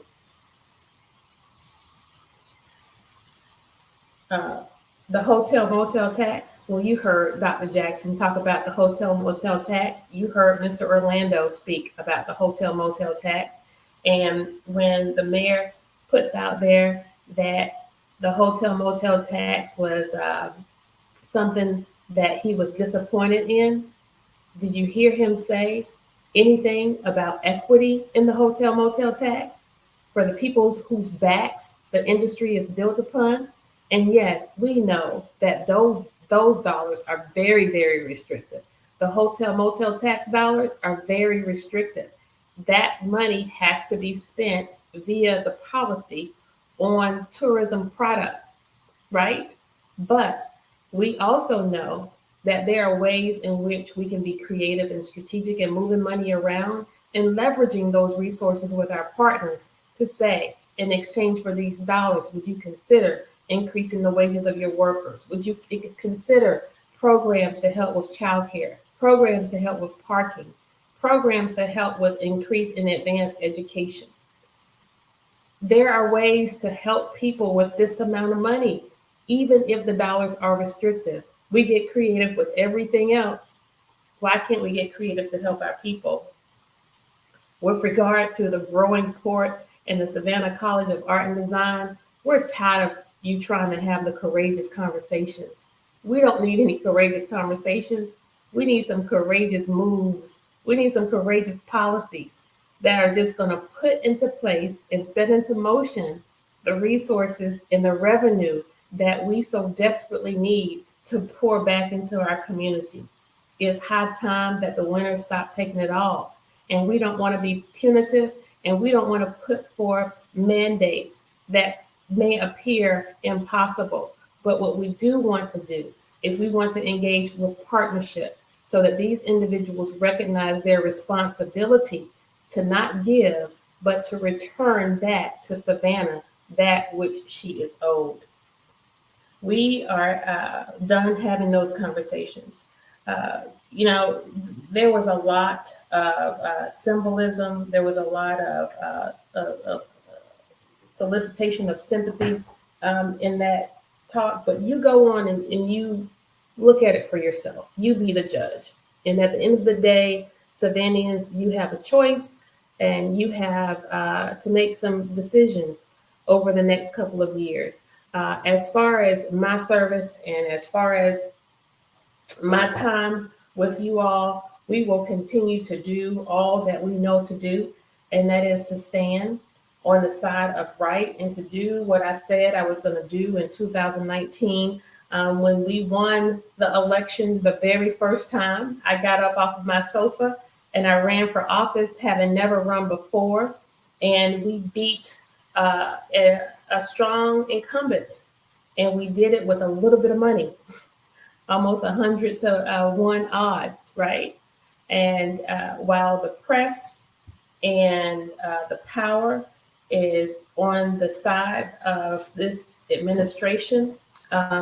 Uh, the hotel motel tax. Well, you heard Dr. Jackson talk about the hotel motel tax. You heard Mr. Orlando speak about the hotel motel tax. And when the mayor puts out there that the hotel motel tax was something that he was disappointed in, did you hear him say anything about equity in the hotel motel tax for the people whose backs the industry is built upon? And yes, we know that those dollars are very, very restricted. The hotel motel tax dollars are very restricted. That money has to be spent via the policy on tourism products, right? But we also know that there are ways in which we can be creative and strategic and moving money around and leveraging those resources with our partners to say, in exchange for these dollars, would you consider increasing the wages of your workers? Would you consider programs to help with childcare, programs to help with parking, programs to help with increase in advanced education? There are ways to help people with this amount of money, even if the dollars are restrictive. We get creative with everything else. Why can't we get creative to help our people? With regard to the growing port and the Savannah College of Art and Design, we're tired of you trying to have the courageous conversations. We don't need any courageous conversations. We need some courageous moves. We need some courageous policies that are just going to put into place and set into motion the resources and the revenue that we so desperately need to pour back into our community. It's high time that the winners stop taking it all. And we don't want to be punitive, and we don't want to put forth mandates that may appear impossible. But what we do want to do is we want to engage with partnership so that these individuals recognize their responsibility to not give, but to return back to Savannah that which she is owed. We are done having those conversations. There was a lot of symbolism. There was a lot of solicitation of sympathy in that talk. But you go on and you look at it for yourself. You be the judge. And at the end of the day, Savannahans, you have a choice, and you have to make some decisions over the next couple of years. As far as my service and as far as my time with you all, we will continue to do all that we know to do, and that is to stand on the side of right and to do what I said I was going to do in 2019. When we won the election the very first time, I got up off of my sofa and I ran for office, having never run before, and we beat a strong incumbent, and we did it with a little bit of money, almost 100 to 1 odds, right? And while the press and the power is on the side of this administration,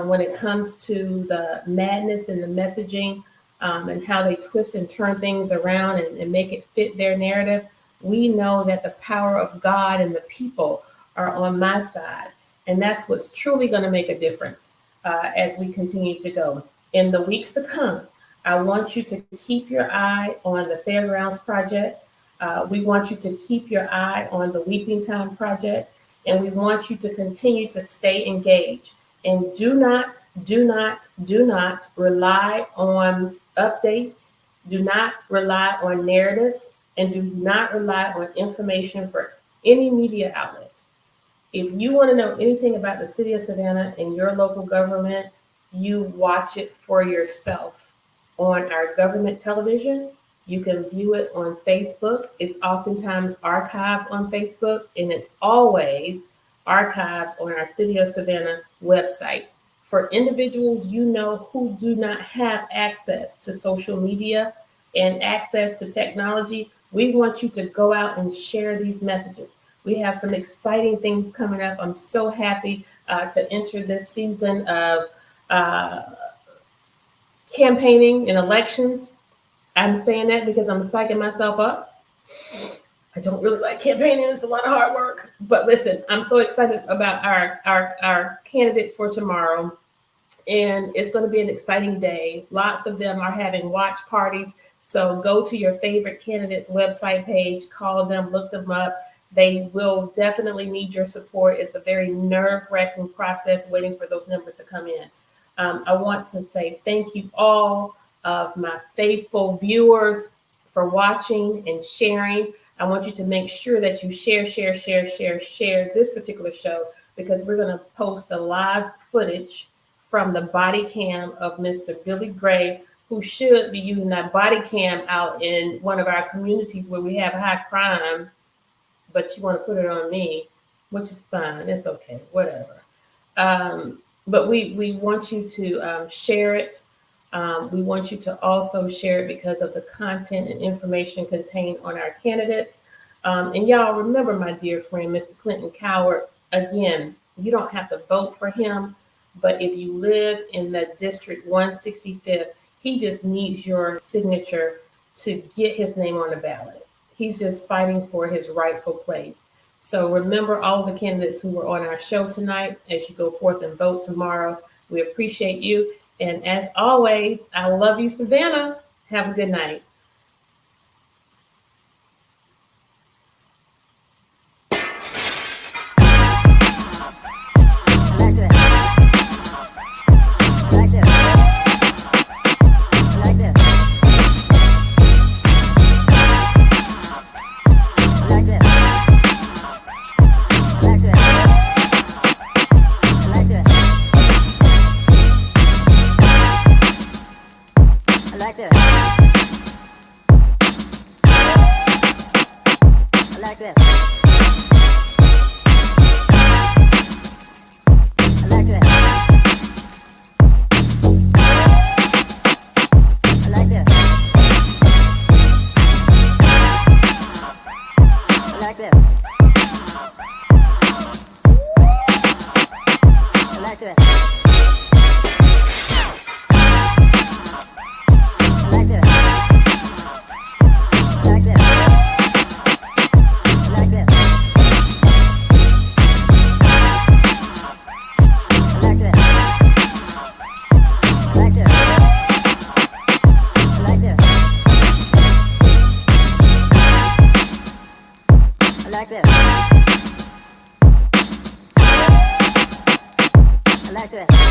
when it comes to the madness and the messaging and how they twist and turn things around and make it fit their narrative, we know that the power of God and the people are on my side. And that's what's truly going to make a difference as we continue to go. In the weeks to come, I want you to keep your eye on the Fairgrounds Project. We want you to keep your eye on the Weeping Time Project. And we want you to continue to stay engaged. And do not rely on updates. Do not rely on narratives. And do not rely on information for any media outlet. If you want to know anything about the city of Savannah and your local government, you watch it for yourself on our government television. You can view it on Facebook. It's oftentimes archived on Facebook, and it's always archived on our City of Savannah website. For individuals who do not have access to social media and access to technology, we want you to go out and share these messages. We have some exciting things coming up. I'm so happy to enter this season of campaigning and elections. I'm saying that because I'm psyching myself up. I don't really like campaigning. It's a lot of hard work. But listen, I'm so excited about our candidates for tomorrow. And it's going to be an exciting day. Lots of them are having watch parties. So go to your favorite candidate's website page, call them, look them up. They will definitely need your support. It's a very nerve-wracking process waiting for those numbers to come in. I want to say thank you all of my faithful viewers for watching and sharing. I want you to make sure that you share this particular show, because we're going to post a live footage from the body cam of Mr. Billy Gray, who should be using that body cam out in one of our communities where we have high crime, but you want to put it on me, which is fine. It's okay, whatever. But we want you to share it. We want you to also share it because of the content and information contained on our candidates. And y'all remember my dear friend, Mr. Clinton Coward. Again, you don't have to vote for him, but if you live in the District 165th, he just needs your signature to get his name on the ballot. He's just fighting for his rightful place. So remember all the candidates who were on our show tonight as you go forth and vote tomorrow. We appreciate you. And as always, I love you, Savannah. Have a good night. like that.